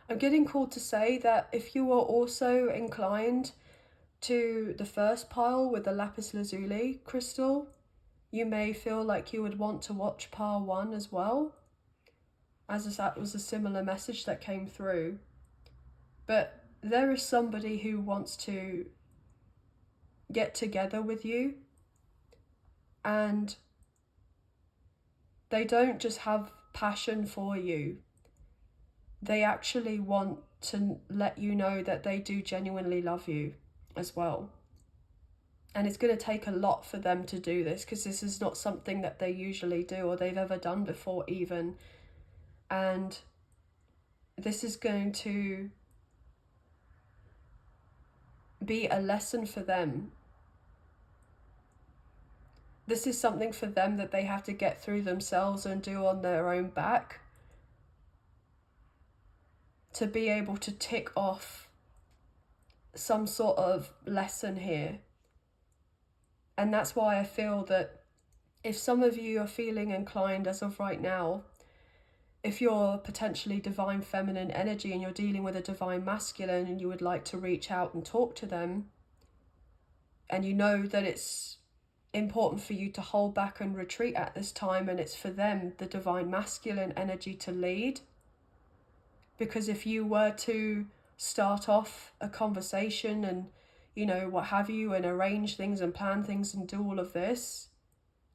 I'm getting called to say that if you are also inclined to the first pile with the lapis lazuli crystal, you may feel like you would want to watch pile 1 as well, as that was a similar message that came through. But there is somebody who wants to get together with you, and they don't just have passion for you. They actually want to let you know that they do genuinely love you as well. And it's going to take a lot for them to do this, because this is not something that they usually do or they've ever done before even. And this is going to be a lesson for them. This is something for them that they have to get through themselves and do on their own back, to be able to tick off some sort of lesson here. And that's why I feel that if some of you are feeling inclined as of right now, if you're potentially divine feminine energy and you're dealing with a divine masculine and you would like to reach out and talk to them, and you know that it's important for you to hold back and retreat at this time, and it's for them, the divine masculine energy, to lead. Because if you were to start off a conversation and, you know, what have you, and arrange things and plan things and do all of this,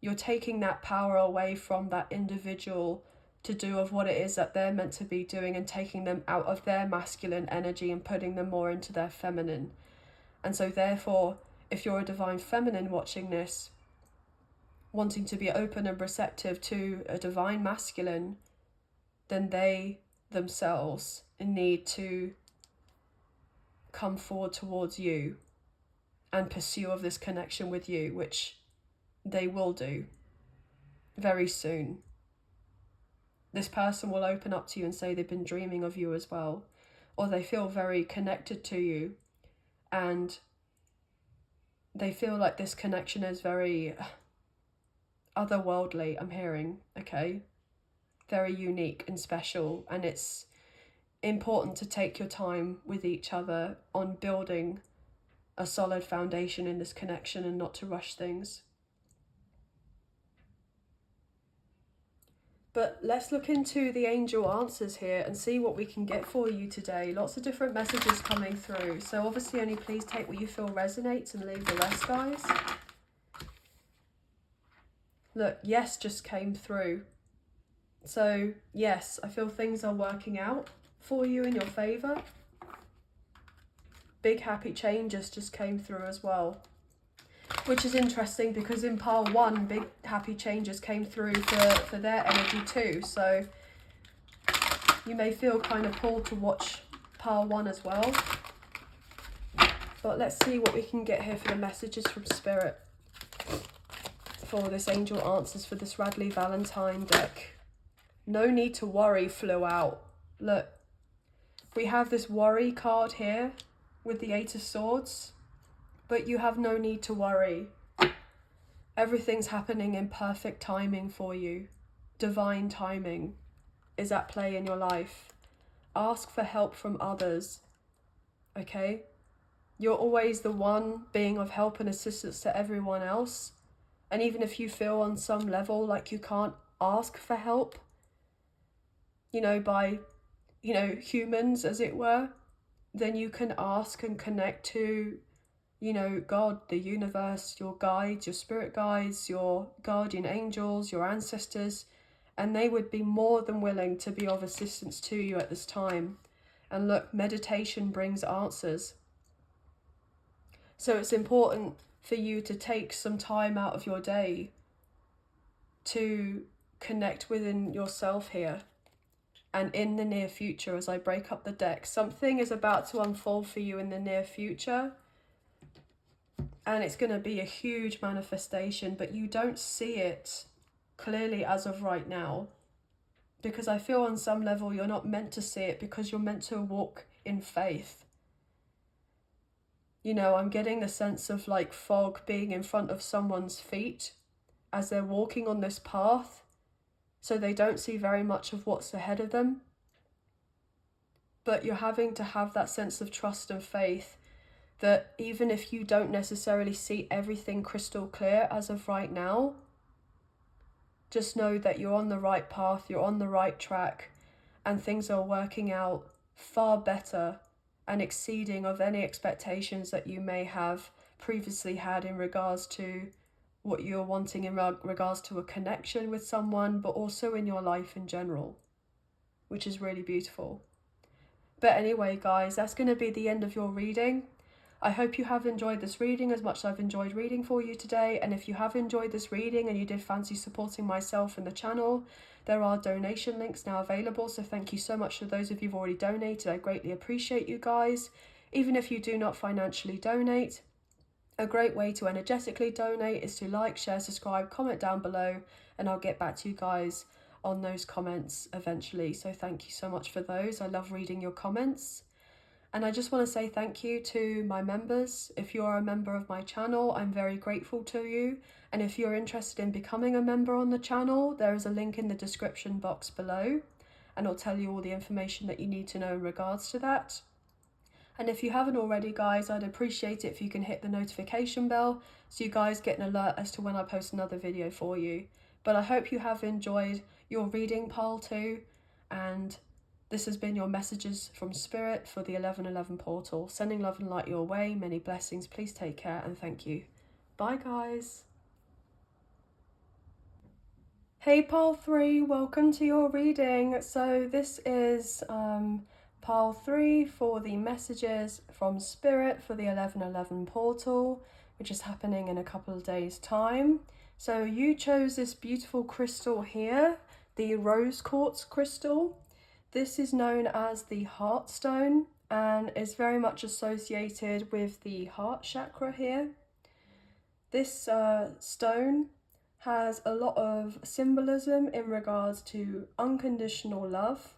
you're taking that power away from that individual to do of what it is that they're meant to be doing, and taking them out of their masculine energy and putting them more into their feminine. And so therefore, if you're a divine feminine watching this, wanting to be open and receptive to a divine masculine, then they themselves need to come forward towards you and pursue of this connection with you, which they will do very soon. This person will open up to you and say they've been dreaming of you as well, or they feel very connected to you, and they feel like this connection is very otherworldly, I'm hearing, okay? Very unique and special, and it's important to take your time with each other on building a solid foundation in this connection and not to rush things. But let's look into the angel answers here and see what we can get for you today. Lots of different messages coming through. So obviously only please take what you feel resonates and leave the rest, guys. Look, yes just came through. So yes, I feel things are working out for you in your favour. Big happy changes just came through as well. Which is interesting, because in pile 1, big happy changes came through for their energy too. So you may feel kind of pulled to watch pile 1 as well. But let's see what we can get here for the messages from Spirit for this angel answers for this Radley Valentine deck. No need to worry flew out. Look, we have this worry card here with the 8 of Swords. But you have no need to worry. Everything's happening in perfect timing for you. Divine timing is at play in your life. Ask for help from others, okay? You're always the one being of help and assistance to everyone else. And even if you feel on some level like you can't ask for help, you know, by, you know, humans as it were, then you can ask and connect to, you know, God, the universe, your guides, your spirit guides, your guardian angels, your ancestors, and they would be more than willing to be of assistance to you at this time. And look, meditation brings answers. So it's important for you to take some time out of your day to connect within yourself here. And in the near future, as I break up the deck, something is about to unfold for you in the near future. And it's going to be a huge manifestation, but you don't see it clearly as of right now. Because I feel on some level you're not meant to see it, because you're meant to walk in faith. You know, I'm getting the sense of like fog being in front of someone's feet as they're walking on this path, so they don't see very much of what's ahead of them. But you're having to have that sense of trust and faith that even if you don't necessarily see everything crystal clear as of right now, just know that you're on the right path, you're on the right track, and things are working out far better and exceeding of any expectations that you may have previously had in regards to what you're wanting in regards to a connection with someone, but also in your life in general, which is really beautiful. But anyway, guys, that's going to be the end of your reading. I hope you have enjoyed this reading as much as I've enjoyed reading for you today. And if you have enjoyed this reading and you did fancy supporting myself and the channel, there are donation links now available. So thank you so much for those of you who've already donated. I greatly appreciate you guys. Even if you do not financially donate, a great way to energetically donate is to like, share, subscribe, comment down below, and I'll get back to you guys on those comments eventually. So thank you so much for those. I love reading your comments. And I just want to say thank you to my members. If you're a member of my channel, I'm very grateful to you. And if you're interested in becoming a member on the channel, there is a link in the description box below, and it'll tell you all the information that you need to know in regards to that. And if you haven't already, guys, I'd appreciate it if you can hit the notification bell so you guys get an alert as to when I post another video for you. But I hope you have enjoyed your reading pile too, and this has been your messages from Spirit for the 1111 portal. Sending love and light your way. Many blessings. Please take care and thank you. Bye, guys. Hey, pile 3, welcome to your reading. So this is pile 3 for the messages from Spirit for the 1111 portal, which is happening in a couple of days' time. So you chose this beautiful crystal here, the rose quartz crystal. This is known as the heart stone and is very much associated with the heart chakra here. This stone has a lot of symbolism in regards to unconditional love,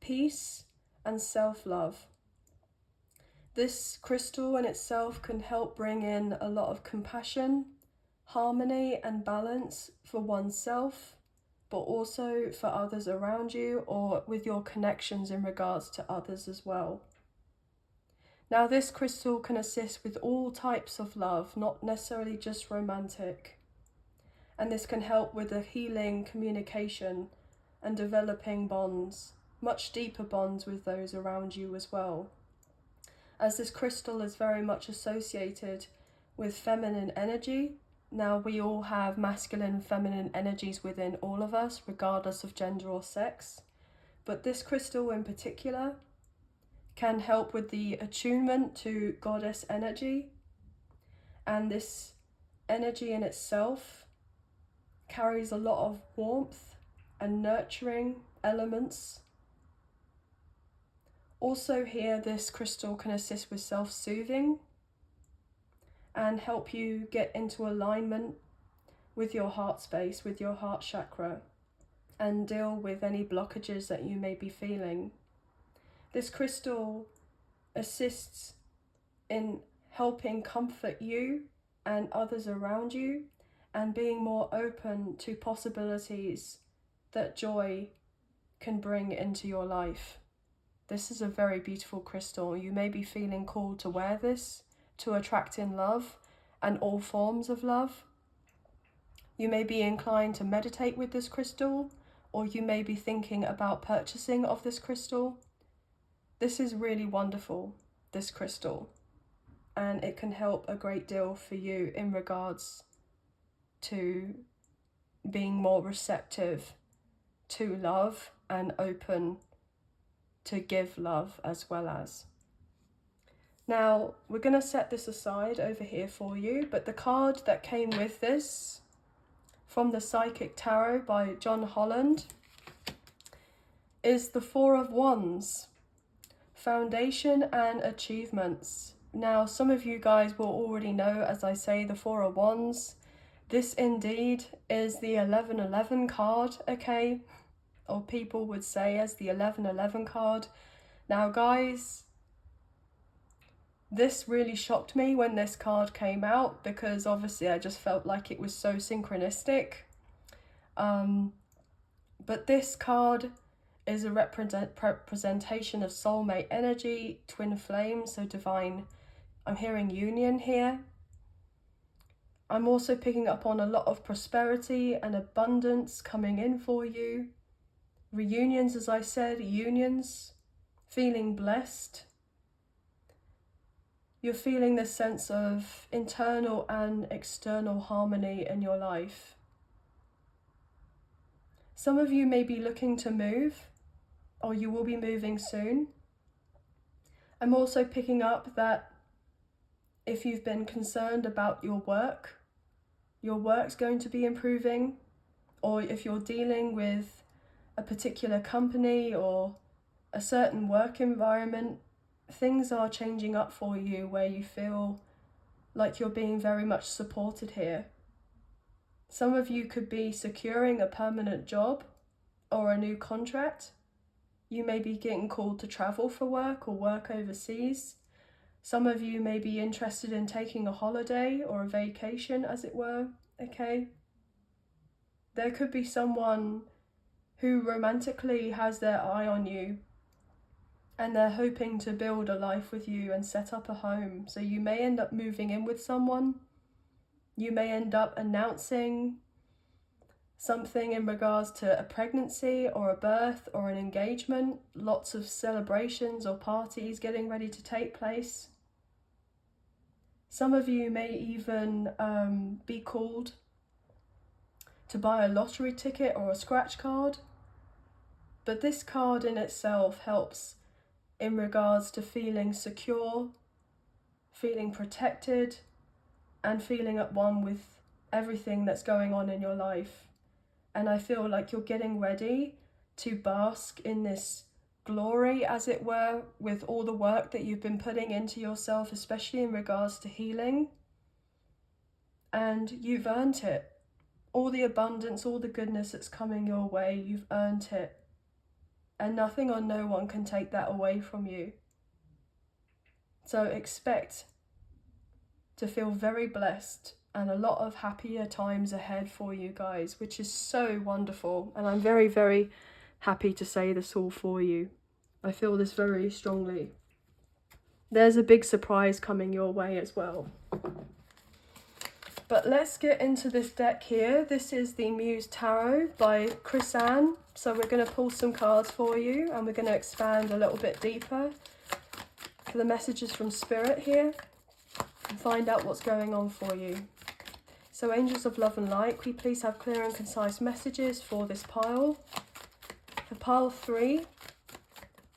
peace, and self-love. This crystal in itself can help bring in a lot of compassion, harmony, and balance for oneself, but also for others around you or with your connections in regards to others as well. Now, this crystal can assist with all types of love, not necessarily just romantic. And this can help with the healing, communication, and developing bonds, much deeper bonds with those around you as well. As this crystal is very much associated with feminine energy. Now, we all have masculine and feminine energies within all of us, regardless of gender or sex. But this crystal in particular can help with the attunement to goddess energy. And this energy in itself carries a lot of warmth and nurturing elements. Also here, this crystal can assist with self-soothing and help you get into alignment with your heart space, with your heart chakra, and deal with any blockages that you may be feeling. This crystal assists in helping comfort you and others around you, and being more open to possibilities that joy can bring into your life. This is a very beautiful crystal. You may be feeling called to wear this to attract in love and all forms of love. You may be inclined to meditate with this crystal, or you may be thinking about purchasing of this crystal. This is really wonderful, this crystal, and it can help a great deal for you in regards to being more receptive to love and open to give love as well as. Now, we're going to set this aside over here for you, but the card that came with this from the Psychic Tarot by John Holland is the Four of Wands, Foundation and Achievements. Now, some of you guys will already know, as I say, the Four of Wands. This indeed is the 1111 card, okay? Or people would say as the 1111 card. Now, guys, this really shocked me when this card came out, because obviously I just felt like it was so synchronistic. But this card is a representation of soulmate energy, twin flames, so divine. I'm hearing union here. I'm also picking up on a lot of prosperity and abundance coming in for you. Reunions, as I said, unions, feeling blessed. You're feeling this sense of internal and external harmony in your life. Some of you may be looking to move, or you will be moving soon. I'm also picking up that if you've been concerned about your work's going to be improving, or if you're dealing with a particular company or a certain work environment, things are changing up for you where you feel like you're being very much supported here. Some of you could be securing a permanent job or a new contract. You may be getting called to travel for work or work overseas. Some of you may be interested in taking a holiday or a vacation, as it were, okay? There could be someone who romantically has their eye on you and they're hoping to build a life with you and set up a home. So you may end up moving in with someone. You may end up announcing something in regards to a pregnancy or a birth or an engagement. Lots of celebrations or parties getting ready to take place. Some of you may even be called to buy a lottery ticket or a scratch card. But this card in itself helps in regards to feeling secure, feeling protected, and feeling at one with everything that's going on in your life. And I feel like you're getting ready to bask in this glory, as it were, with all the work that you've been putting into yourself, especially in regards to healing. And you've earned it. All the abundance, all the goodness that's coming your way, you've earned it. And nothing or no one can take that away from you. So expect to feel very blessed and a lot of happier times ahead for you guys, which is so wonderful. And I'm very, very happy to say this all for you. I feel this very strongly. There's a big surprise coming your way as well. But let's get into this deck here. This is the Muse Tarot by Chris-Anne. So we're going to pull some cards for you and we're going to expand a little bit deeper for the messages from Spirit here and find out what's going on for you. So angels of love and light, can you please have clear and concise messages for this pile? For pile 3,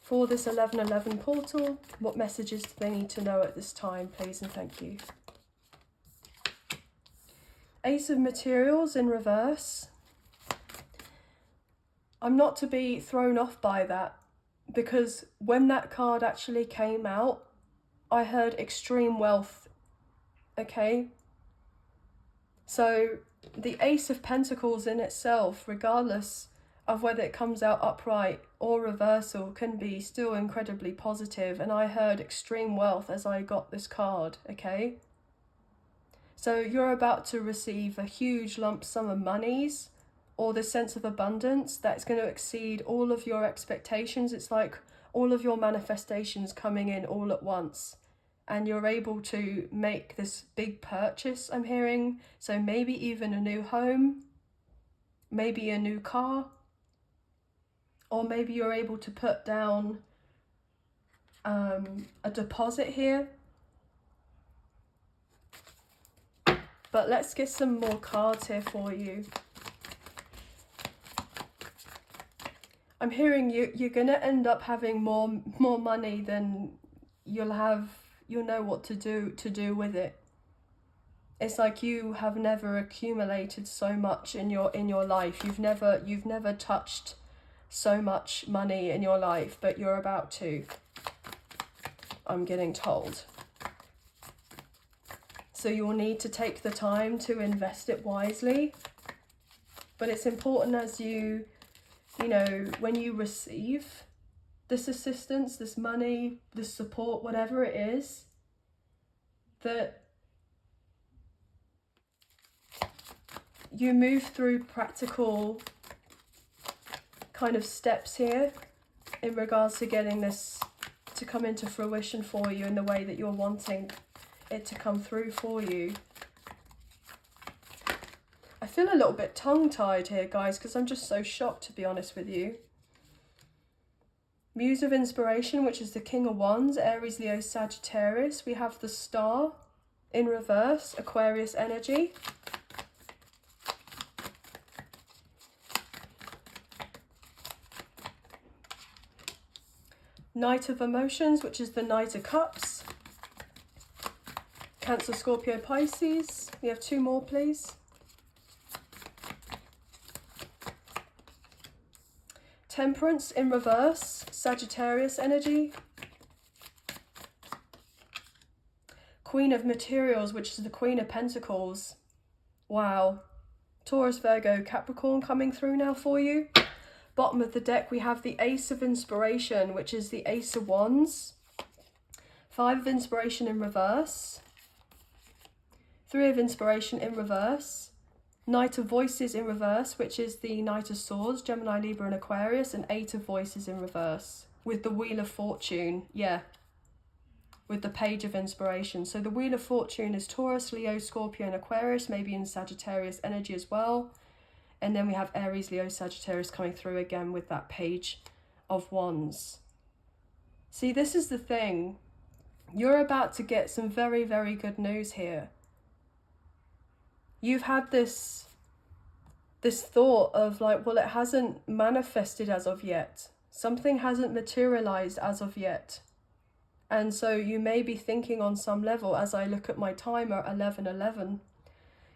for this 1111 portal, what messages do they need to know at this time, please, and thank you. Ace of Materials in reverse. I'm not to be thrown off by that, because when that card actually came out, I heard extreme wealth, okay? So the Ace of Pentacles in itself, regardless of whether it comes out upright or reversal, can be still incredibly positive. And I heard extreme wealth as I got this card, okay? So you're about to receive a huge lump sum of monies or this sense of abundance that's going to exceed all of your expectations. It's like all of your manifestations coming in all at once. And you're able to make this big purchase, I'm hearing. So maybe even a new home, maybe a new car, or maybe you're able to put down a deposit here. But let's get some more cards here for you. I'm hearing you're going to end up having more money than you'll know what to do with it. It's like you have never accumulated so much in your life. You've never touched so much money in your life, but you're about to, I'm getting told. So you'll need to take the time to invest it wisely. But it's important as you know, when you receive this assistance, this money, this support, whatever it is, that you move through practical kind of steps here in regards to getting this to come into fruition for you in the way that you're wanting it to come through for you. I feel a little bit tongue-tied here, guys, because I'm just so shocked, to be honest with you. Muse of Inspiration, which is the King of Wands, Aries, Leo, Sagittarius. We have the Star in reverse, Aquarius energy. Knight of Emotions, which is the Knight of Cups. Cancer, Scorpio, Pisces. We have 2 more, please. Temperance in reverse, Sagittarius energy. Queen of Materials, which is the Queen of Pentacles. Wow. Taurus, Virgo, Capricorn coming through now for you. Bottom of the deck, we have the Ace of Inspiration, which is the Ace of Wands. 5 of Inspiration in reverse. 3 of Inspiration in reverse. Knight of Voices in reverse, which is the Knight of Swords, Gemini, Libra and Aquarius. And 8 of Voices in reverse. With the Wheel of Fortune, yeah. With the Page of Inspiration. So the Wheel of Fortune is Taurus, Leo, Scorpio and Aquarius, maybe in Sagittarius energy as well. And then we have Aries, Leo, Sagittarius coming through again with that Page of Wands. See, this is the thing. You're about to get some very, very good news here. You've had this thought of like, well, it hasn't manifested as of yet. Something hasn't materialized as of yet. And so you may be thinking on some level, as I look at my timer, 11:11,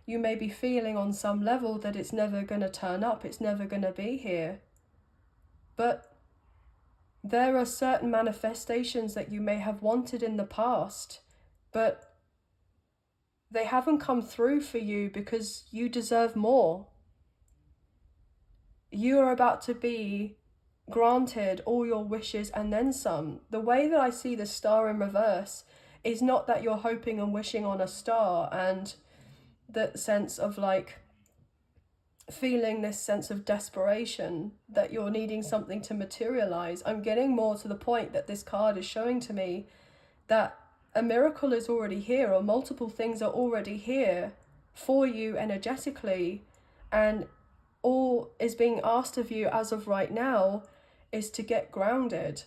you may be feeling on some level that it's never going to turn up, it's never going to be here. But there are certain manifestations that you may have wanted in the past, but they haven't come through for you because you deserve more. You are about to be granted all your wishes and then some. The way that I see the star in reverse is not that you're hoping and wishing on a star and that sense of like feeling this sense of desperation that you're needing something to materialize. I'm getting more to the point that this card is showing to me that a miracle is already here, or multiple things are already here for you energetically, and all is being asked of you as of right now is to get grounded,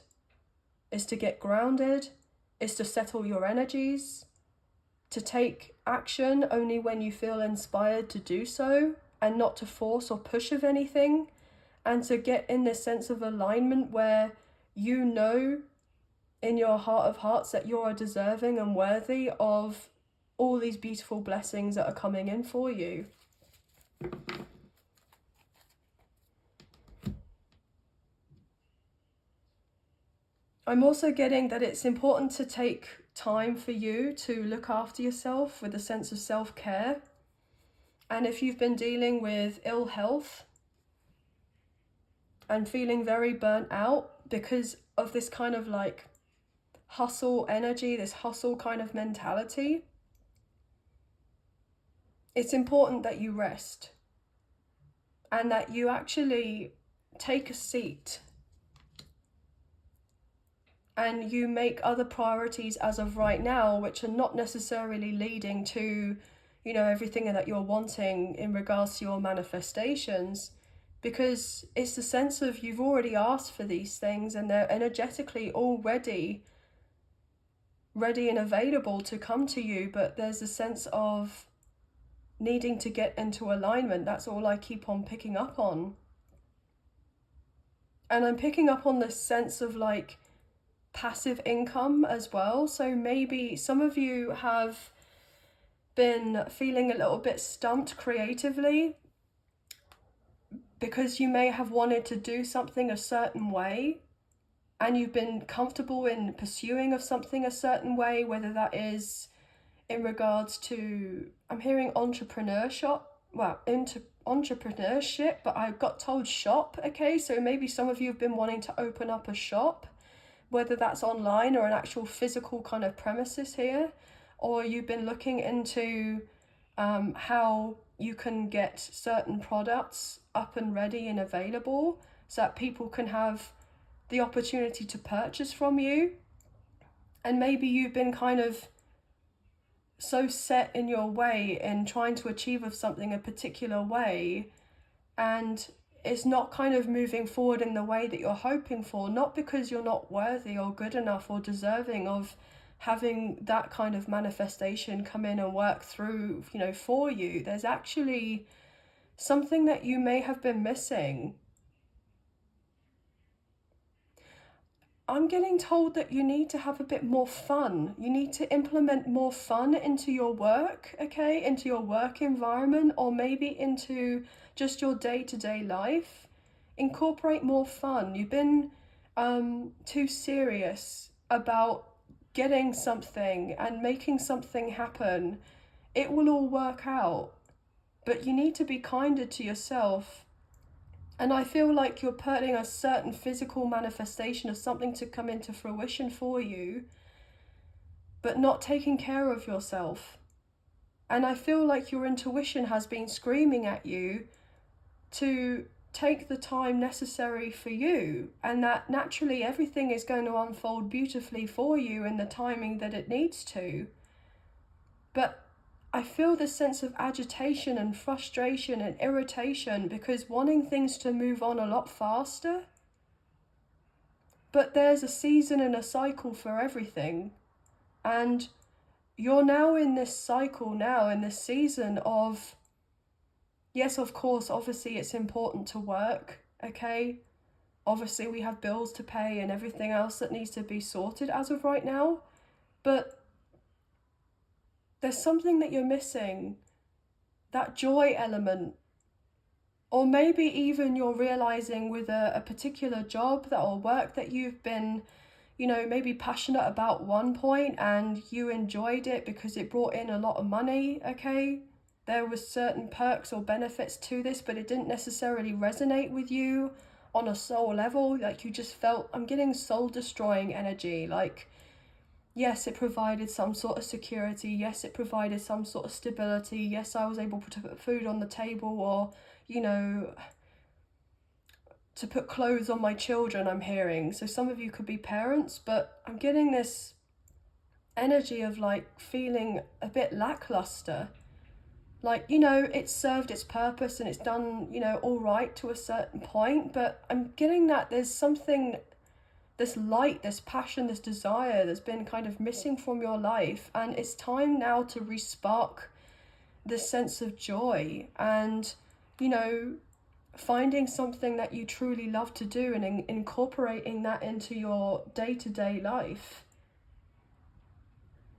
is to settle your energies, to take action only when you feel inspired to do so, and not to force or push of anything, and to get in this sense of alignment where you know in your heart of hearts that you are deserving and worthy of all these beautiful blessings that are coming in for you. I'm also getting that it's important to take time for you to look after yourself with a sense of self-care. And if you've been dealing with ill health and feeling very burnt out because of this kind of like hustle energy, this hustle kind of mentality, it's important that you rest and that you actually take a seat and you make other priorities as of right now, which are not necessarily leading to, you know, everything that you're wanting in regards to your manifestations, because it's the sense of you've already asked for these things and they're energetically already ready and available to come to you, but there's a sense of needing to get into alignment. That's all I keep on picking up on. And I'm picking up on this sense of like passive income as well. So maybe some of you have been feeling a little bit stumped creatively because you may have wanted to do something a certain way and you've been comfortable in pursuing of something a certain way, whether that is in regards to, I'm hearing entrepreneurship, but I got told shop, okay? So maybe some of you have been wanting to open up a shop, whether that's online or an actual physical kind of premises here, or you've been looking into how you can get certain products up and ready and available so that people can have the opportunity to purchase from you. And maybe you've been kind of so set in your way in trying to achieve of something a particular way, and it's not kind of moving forward in the way that you're hoping for, not because you're not worthy or good enough or deserving of having that kind of manifestation come in and work through, you know, for you. There's actually something that you may have been missing. I'm getting told that you need to have a bit more fun. You need to implement more fun into your work, okay? Into your work environment, or maybe into just your day-to-day life. Incorporate more fun. You've been too serious about getting something and making something happen. It will all work out. But you need to be kinder to yourself. And I feel like you're putting a certain physical manifestation of something to come into fruition for you, but not taking care of yourself. And I feel like your intuition has been screaming at you to take the time necessary for you, and that naturally everything is going to unfold beautifully for you in the timing that it needs to. But I feel this sense of agitation and frustration and irritation because wanting things to move on a lot faster. But there's a season and a cycle for everything. And you're now in this cycle now, in this season of, yes, of course, obviously it's important to work, okay? Obviously we have bills to pay and everything else that needs to be sorted as of right now. But there's something that you're missing, that joy element. Or maybe even you're realizing with a particular job that or work that you've been, you know, maybe passionate about one point and you enjoyed it because it brought in a lot of money, okay? There was certain perks or benefits to this, but it didn't necessarily resonate with you on a soul level. Like you just felt, I'm getting soul destroying energy. Like, yes, it provided some sort of security. Yes, it provided some sort of stability. Yes, I was able to put food on the table, or, you know, to put clothes on my children, I'm hearing. So some of you could be parents, but I'm getting this energy of like feeling a bit lackluster. Like, you know, it's served its purpose and it's done, you know, all right to a certain point, but I'm getting that there's something, this light, this passion, this desire that's been kind of missing from your life, and it's time now to re-spark this sense of joy and, you know, finding something that you truly love to do and incorporating that into your day-to-day life.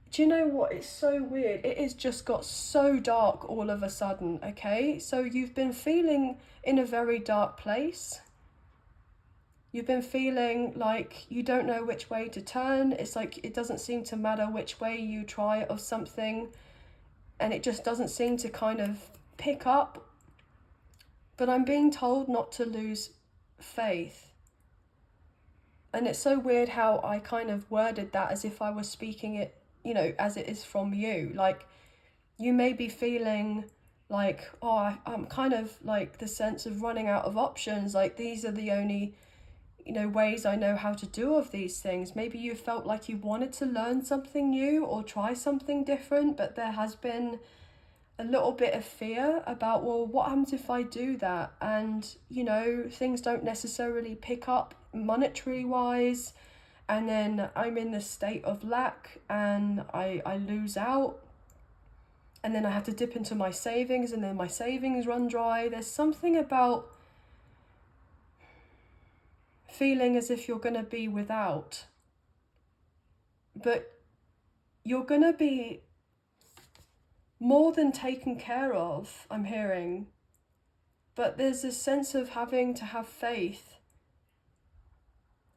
Do you know what? It's so weird. It has just got so dark all of a sudden, okay? So you've been feeling in a very dark place. You've been feeling like you don't know which way to turn. It's like it doesn't seem to matter which way you try of something, and it just doesn't seem to kind of pick up. But I'm being told not to lose faith. And it's so weird how I kind of worded that as if I was speaking it, you know, as it is from you. Like, you may be feeling like, oh, I'm kind of like the sense of running out of options. Like, these are the only, you know, ways I know how to do of these things. Maybe you felt like you wanted to learn something new or try something different, but there has been a little bit of fear about, well, what happens if I do that? And, you know, things don't necessarily pick up monetary wise, and then I'm in this state of lack and I lose out, and then I have to dip into my savings and then my savings run dry. There's something about feeling as if you're going to be without, but you're going to be more than taken care of, I'm hearing. But there's this sense of having to have faith.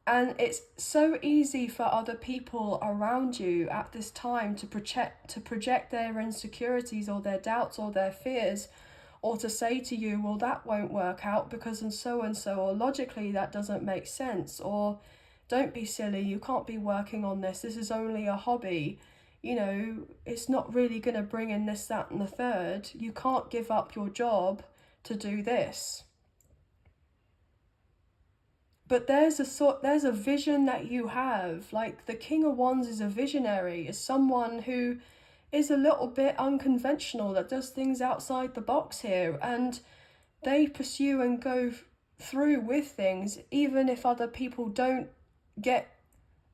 And it's so easy for other people around you at this time to project their insecurities or their doubts or their fears, or to say to you, well, that won't work out because and so, or logically that doesn't make sense, or don't be silly, you can't be working on this is only a hobby. You know, it's not really going to bring in this, that, and the third. You can't give up your job to do this. But there's a vision that you have. Like, the King of Wands is a visionary, is someone who is a little bit unconventional, that does things outside the box here, and they pursue and go through with things even if other people don't get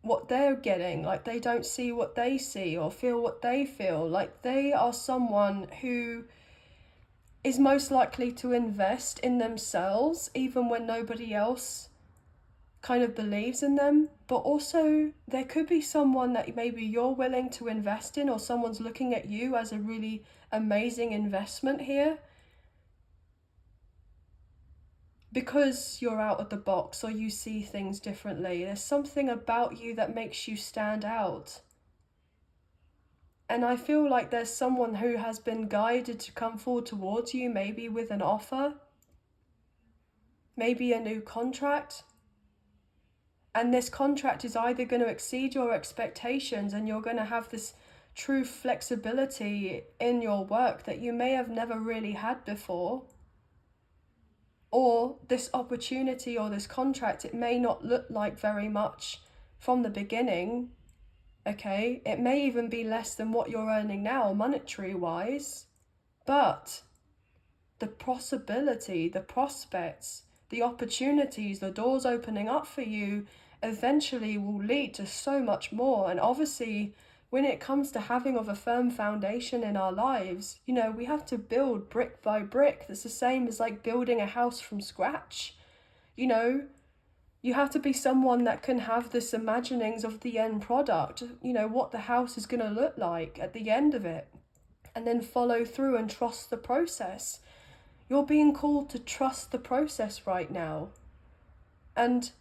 what they're getting. Like, they don't see what they see or feel what they feel. Like, they are someone who is most likely to invest in themselves even when nobody else kind of believes in them, but also there could be someone that maybe you're willing to invest in, or someone's looking at you as a really amazing investment here because you're out of the box or you see things differently. There's something about you that makes you stand out. And I feel like there's someone who has been guided to come forward towards you, maybe with an offer, maybe a new contract. And this contract is either going to exceed your expectations and you're going to have this true flexibility in your work that you may have never really had before. Or this opportunity or this contract, it may not look like very much from the beginning. Okay, it may even be less than what you're earning now, monetary wise, but the possibility, the prospects, the opportunities, the doors opening up for you eventually will lead to so much more. And obviously, when it comes to having of a firm foundation in our lives, you know, we have to build brick by brick. That's the same as like building a house from scratch. You know, you have to be someone that can have this imaginings of the end product, you know, what the house is going to look like at the end of it, and then follow through and trust the process. You're being called to trust the process right now. And,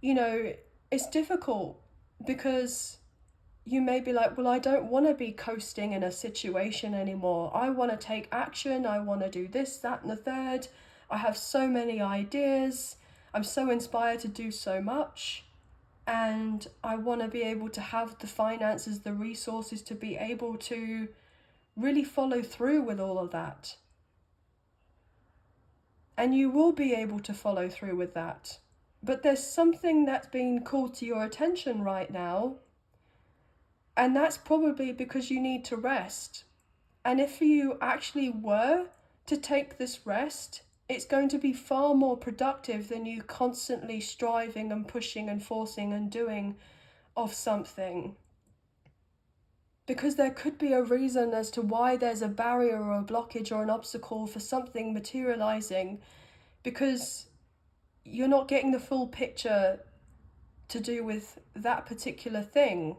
you know, it's difficult because you may be like, well, I don't want to be coasting in a situation anymore. I want to take action. I want to do this, that, and the third. I have so many ideas. I'm so inspired to do so much. And I want to be able to have the finances, the resources to be able to really follow through with all of that. And you will be able to follow through with that. But there's something that's being called to your attention right now. And that's probably because you need to rest. And if you actually were to take this rest, it's going to be far more productive than you constantly striving and pushing and forcing and doing of something. Because there could be a reason as to why there's a barrier or a blockage or an obstacle for something materializing, because you're not getting the full picture to do with that particular thing.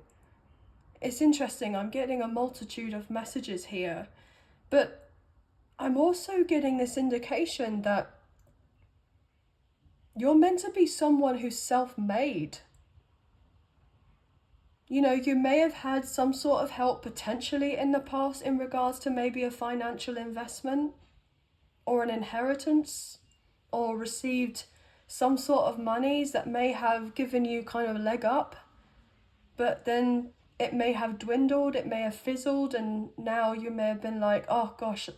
It's interesting, I'm getting a multitude of messages here, but I'm also getting this indication that you're meant to be someone who's self-made. You know, you may have had some sort of help potentially in the past in regards to maybe a financial investment or an inheritance, or received some sort of monies that may have given you kind of a leg up, but then it may have dwindled, it may have fizzled, and now you may have been like, oh gosh,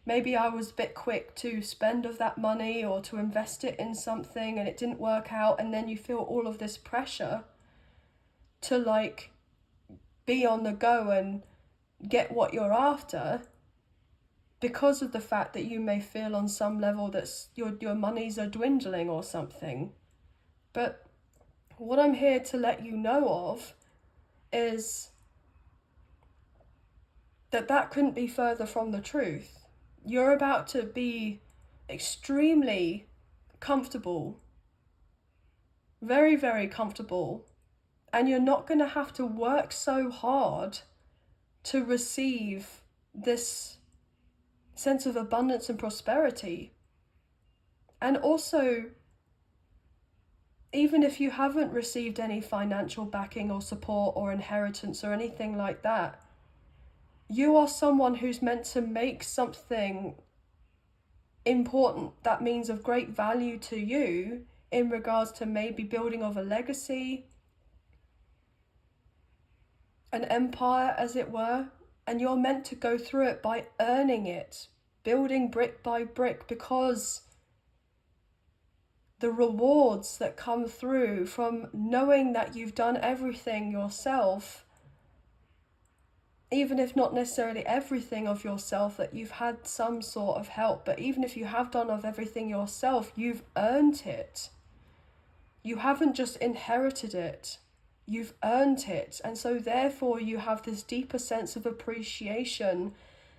maybe I was a bit quick to spend of that money or to invest it in something and it didn't work out, and then you feel all of this pressure to like be on the go and get what you're after, because of the fact that you may feel on some level that your monies are dwindling or something. But what I'm here to let you know of is that couldn't be further from the truth. You're about to be extremely comfortable, very, very comfortable, and you're not going to have to work so hard to receive this sense of abundance and prosperity. And also, even if you haven't received any financial backing or support or inheritance or anything like that, you are someone who's meant to make something important that means of great value to you in regards to maybe building of a legacy, an empire as it were, and you're meant to go through it by earning it, building brick by brick, because the rewards that come through from knowing that you've done everything yourself, even if not necessarily everything of yourself, that you've had some sort of help, but even if you have done of everything yourself, you've earned it. You haven't just inherited it, you've earned it. And so therefore you have this deeper sense of appreciation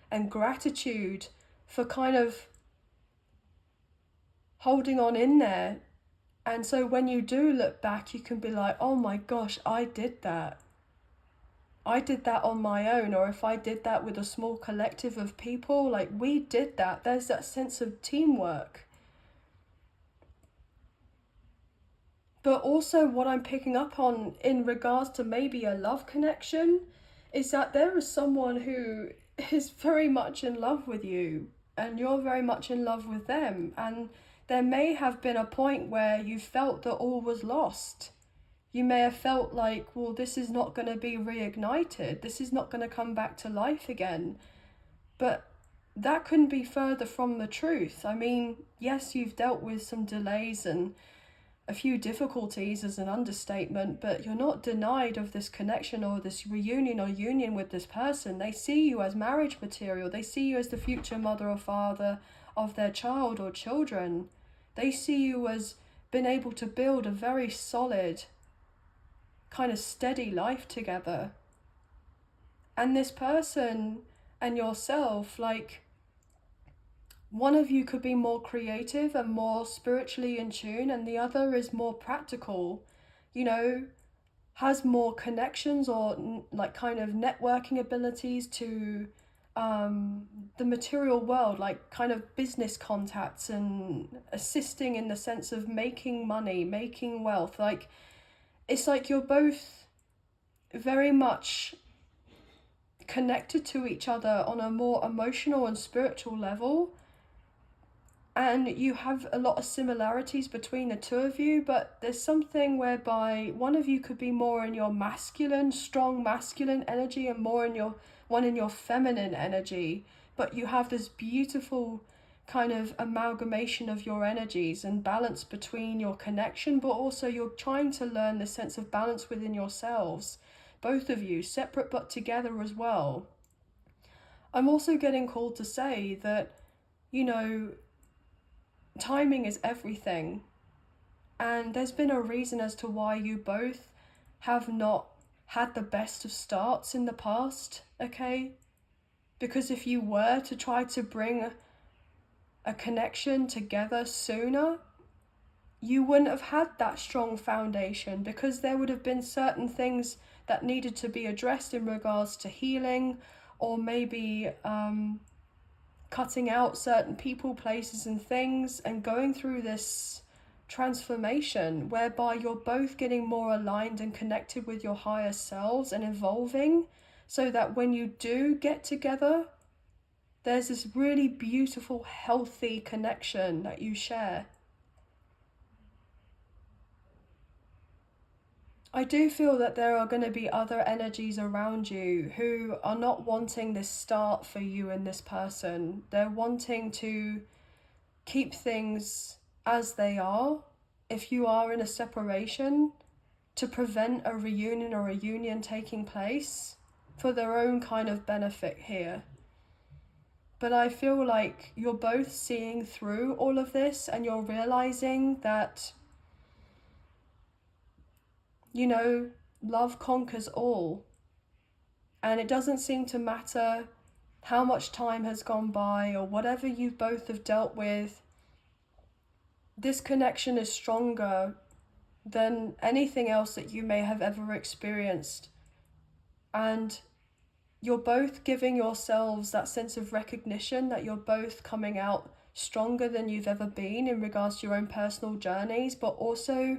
and gratitude for kind of holding on in there And so when you do look back, you can be like, oh my gosh, I did that. I did that on my own. Or if I did that with a small collective of people, like we did that. There's that sense of teamwork. But also what I'm picking up on in regards to maybe a love connection is that there is someone who is very much in love with you and you're very much in love with them. And there may have been a point where you felt that all was lost. You may have felt like, well, this is not going to be reignited. This is not going to come back to life again. But that couldn't be further from the truth. I mean, yes, you've dealt with some delays and a few difficulties as an understatement, but you're not denied of this connection or this reunion or union with this person. They see you as marriage material. They see you as the future mother or father of their child or children. They see you as being able to build a very solid, kind of steady life together. And this person and yourself, like, one of you could be more creative and more spiritually in tune, and the other is more practical, has more connections or like kind of networking abilities to the material world, like kind of business contacts and assisting in the sense of making money, making wealth. Like, it's like you're both very much connected to each other on a more emotional and spiritual level. And you have a lot of similarities between the two of you, but there's something whereby one of you could be more in your masculine, strong masculine energy and more in your feminine energy. But you have this beautiful kind of amalgamation of your energies and balance between your connection, but also you're trying to learn the sense of balance within yourselves, both of you, separate but together as well. I'm also getting called to say that, timing is everything, and there's been a reason as to why you both have not had the best of starts in the past, okay? Because if you were to try to bring a connection together sooner, you wouldn't have had that strong foundation, because there would have been certain things that needed to be addressed in regards to healing, or maybe cutting out certain people, places and things, and going through this transformation whereby you're both getting more aligned and connected with your higher selves and evolving, so that when you do get together, there's this really beautiful, healthy connection that you share. I do feel that there are going to be other energies around you who are not wanting this start for you and this person. They're wanting to keep things as they are, if you are in a separation, to prevent a reunion or a union taking place for their own kind of benefit here. But I feel like you're both seeing through all of this and you're realizing that, love conquers all. And it doesn't seem to matter how much time has gone by or whatever you both have dealt with. This connection is stronger than anything else that you may have ever experienced. And you're both giving yourselves that sense of recognition that you're both coming out stronger than you've ever been in regards to your own personal journeys, but also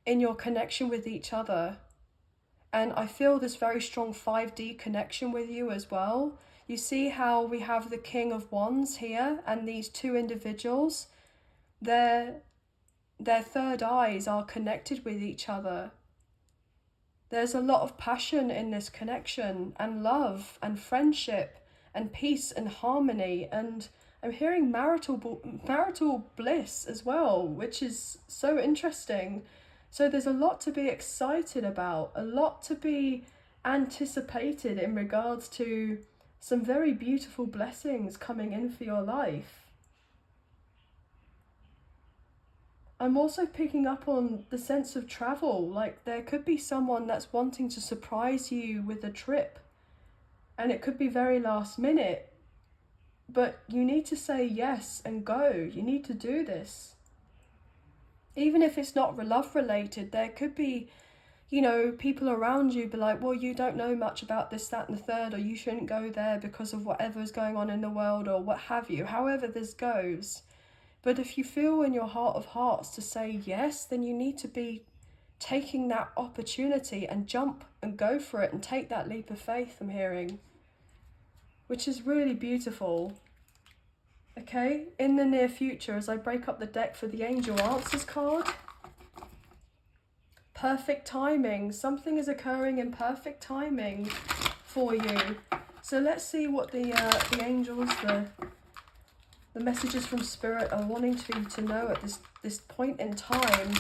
in your connection with each other. And I feel this very strong 5D connection with you as well. You see how we have the King of Wands here and these two individuals, their third eyes are connected with each other. There's a lot of passion in this connection, and love and friendship and peace and harmony, and I'm hearing marital bliss as well, which is so interesting. So there's a lot to be excited about, a lot to be anticipated in regards to some very beautiful blessings coming in for your life. I'm also picking up on the sense of travel. Like, there could be someone that's wanting to surprise you with a trip, and it could be very last minute, but you need to say yes and go. You need to do this. Even if it's not love related, there could be, you know, people around you be like, well, you don't know much about this, that, and the third, or you shouldn't go there because of whatever is going on in the world, or what have you, however this goes. But if you feel in your heart of hearts to say yes, then you need to be taking that opportunity and jump and go for it and take that leap of faith, I'm hearing, which is really beautiful. Okay, in the near future, as I break up the deck for the Angel Answers card, perfect timing. Something is occurring in perfect timing for you. So let's see what the angels, the messages from Spirit are wanting to know at this point in time.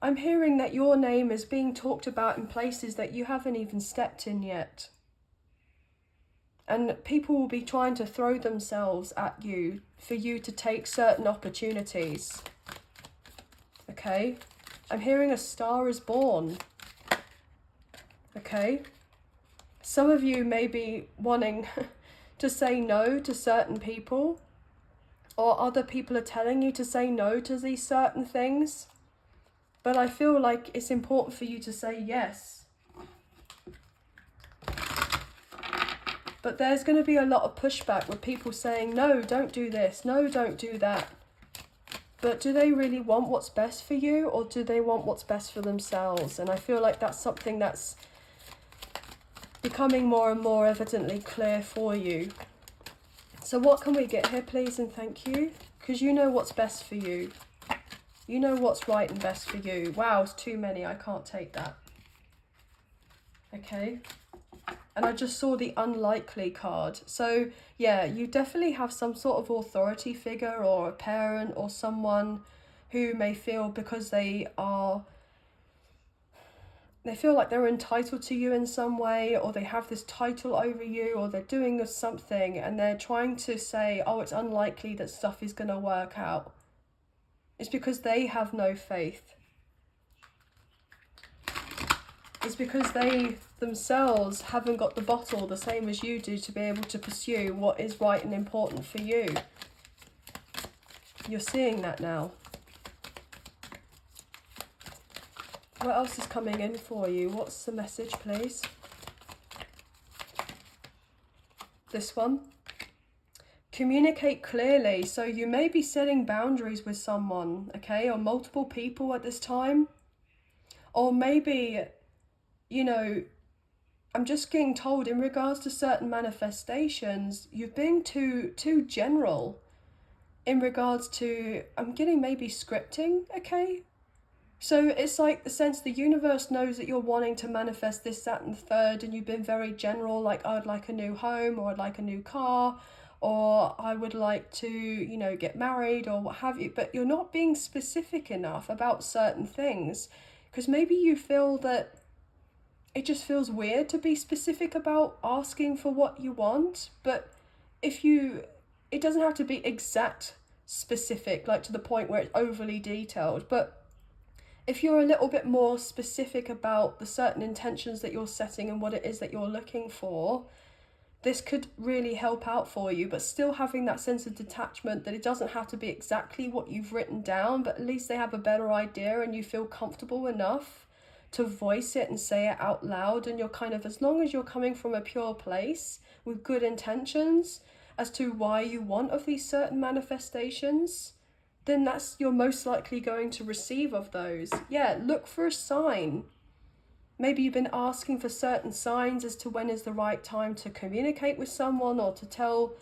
I'm hearing that your name is being talked about in places that you haven't even stepped in yet. And people will be trying to throw themselves at you for you to take certain opportunities. Okay? I'm hearing a star is born. Okay? Some of you may be wanting to say no to certain people, or other people are telling you to say no to these certain things. But I feel like it's important for you to say yes. But there's going to be a lot of pushback with people saying, no, don't do this, no, don't do that. But do they really want what's best for you, or do they want what's best for themselves? And I feel like that's something that's becoming more and more evidently clear for you. So what can we get here, please, and thank you? Because you know what's best for you. You know what's right and best for you. Wow, it's too many. I can't take that. Okay. And I just saw the unlikely card. So, yeah, you definitely have some sort of authority figure or a parent or someone who may feel because they feel like they're entitled to you in some way, or they have this title over you, or they're doing something and they're trying to say, oh, it's unlikely that stuff is going to work out. It's because they have no faith. It's because they themselves haven't got the bottle the same as you do to be able to pursue what is right and important for you. You're seeing that now. What else is coming in for you? What's the message, please? This one. Communicate clearly. So you may be setting boundaries with someone, okay, or multiple people at this time. Or maybe, you know, I'm just getting told in regards to certain manifestations, you've been too general in regards to, I'm getting maybe scripting, okay? So it's like the sense the universe knows that you're wanting to manifest this, that, and the third, and you've been very general, like, I'd like a new home, or I'd like a new car, or I would like to, you know, get married, or what have you, but you're not being specific enough about certain things, because maybe you feel that it just feels weird to be specific about asking for what you want. But it doesn't have to be exact specific, like to the point where it's overly detailed, but if you're a little bit more specific about the certain intentions that you're setting and what it is that you're looking for, this could really help out for you, but still having that sense of detachment that it doesn't have to be exactly what you've written down, but at least they have a better idea and you feel comfortable enough to voice it and say it out loud, and you're kind of, as long as you're coming from a pure place with good intentions as to why you want of these certain manifestations, then that's, you're most likely going to receive of those. Yeah, look for a sign. Maybe you've been asking for certain signs as to when is the right time to communicate with someone, or to tell,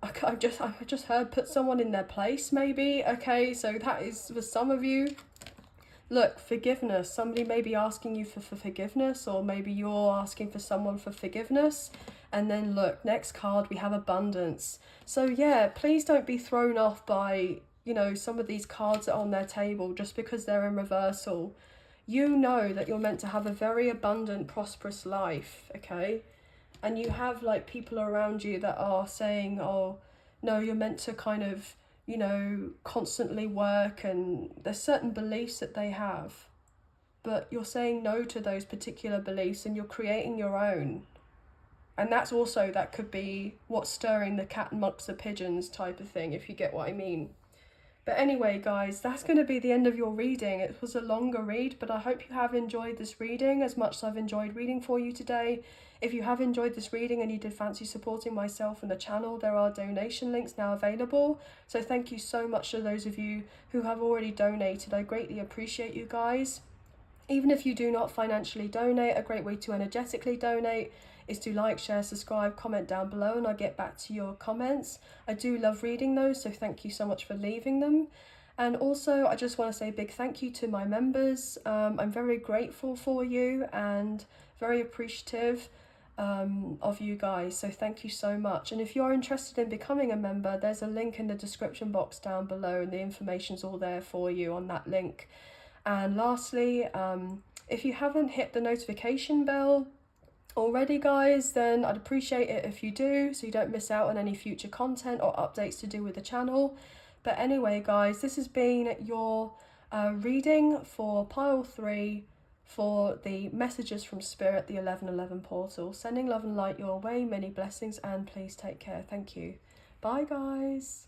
I just heard put someone in their place, maybe. Okay, so that is for some of you. Look, forgiveness. Somebody may be asking you for forgiveness, or maybe you're asking for someone for forgiveness. And then look, next card, we have abundance. So yeah, please don't be thrown off by, you know, some of these cards that are on their table just because they're in reversal. You know that you're meant to have a very abundant, prosperous life, okay? And you have like people around you that are saying, oh, no, you're meant to kind of, you know, constantly work, and there's certain beliefs that they have, but you're saying no to those particular beliefs and you're creating your own. And that's also, that could be what's stirring the cat amongst the pigeons type of thing, if you get what I mean. But anyway, guys, that's going to be the end of your reading. It was a longer read, but I hope you have enjoyed this reading as much as I've enjoyed reading for you today. If you have enjoyed this reading and you did fancy supporting myself and the channel, there are donation links now available. So thank you so much to those of you who have already donated. I greatly appreciate you guys. Even if you do not financially donate, a great way to energetically donate is to like, share, subscribe, comment down below, and I'll get back to your comments. I do love reading those, so thank you so much for leaving them. And also, I just want to say a big thank you to my members. I'm very grateful for you and very appreciative of you guys, so thank you so much. And if you're interested in becoming a member, there's a link in the description box down below, and the information's all there for you on that link. And lastly, if you haven't hit the notification bell already, guys, then I'd appreciate it if you do, so you don't miss out on any future content or updates to do with the channel. But anyway, guys, this has been your reading for pile 3 for the messages from Spirit, the 1111 portal. Sending love and light your way, many blessings, and please take care. Thank you. Bye, guys.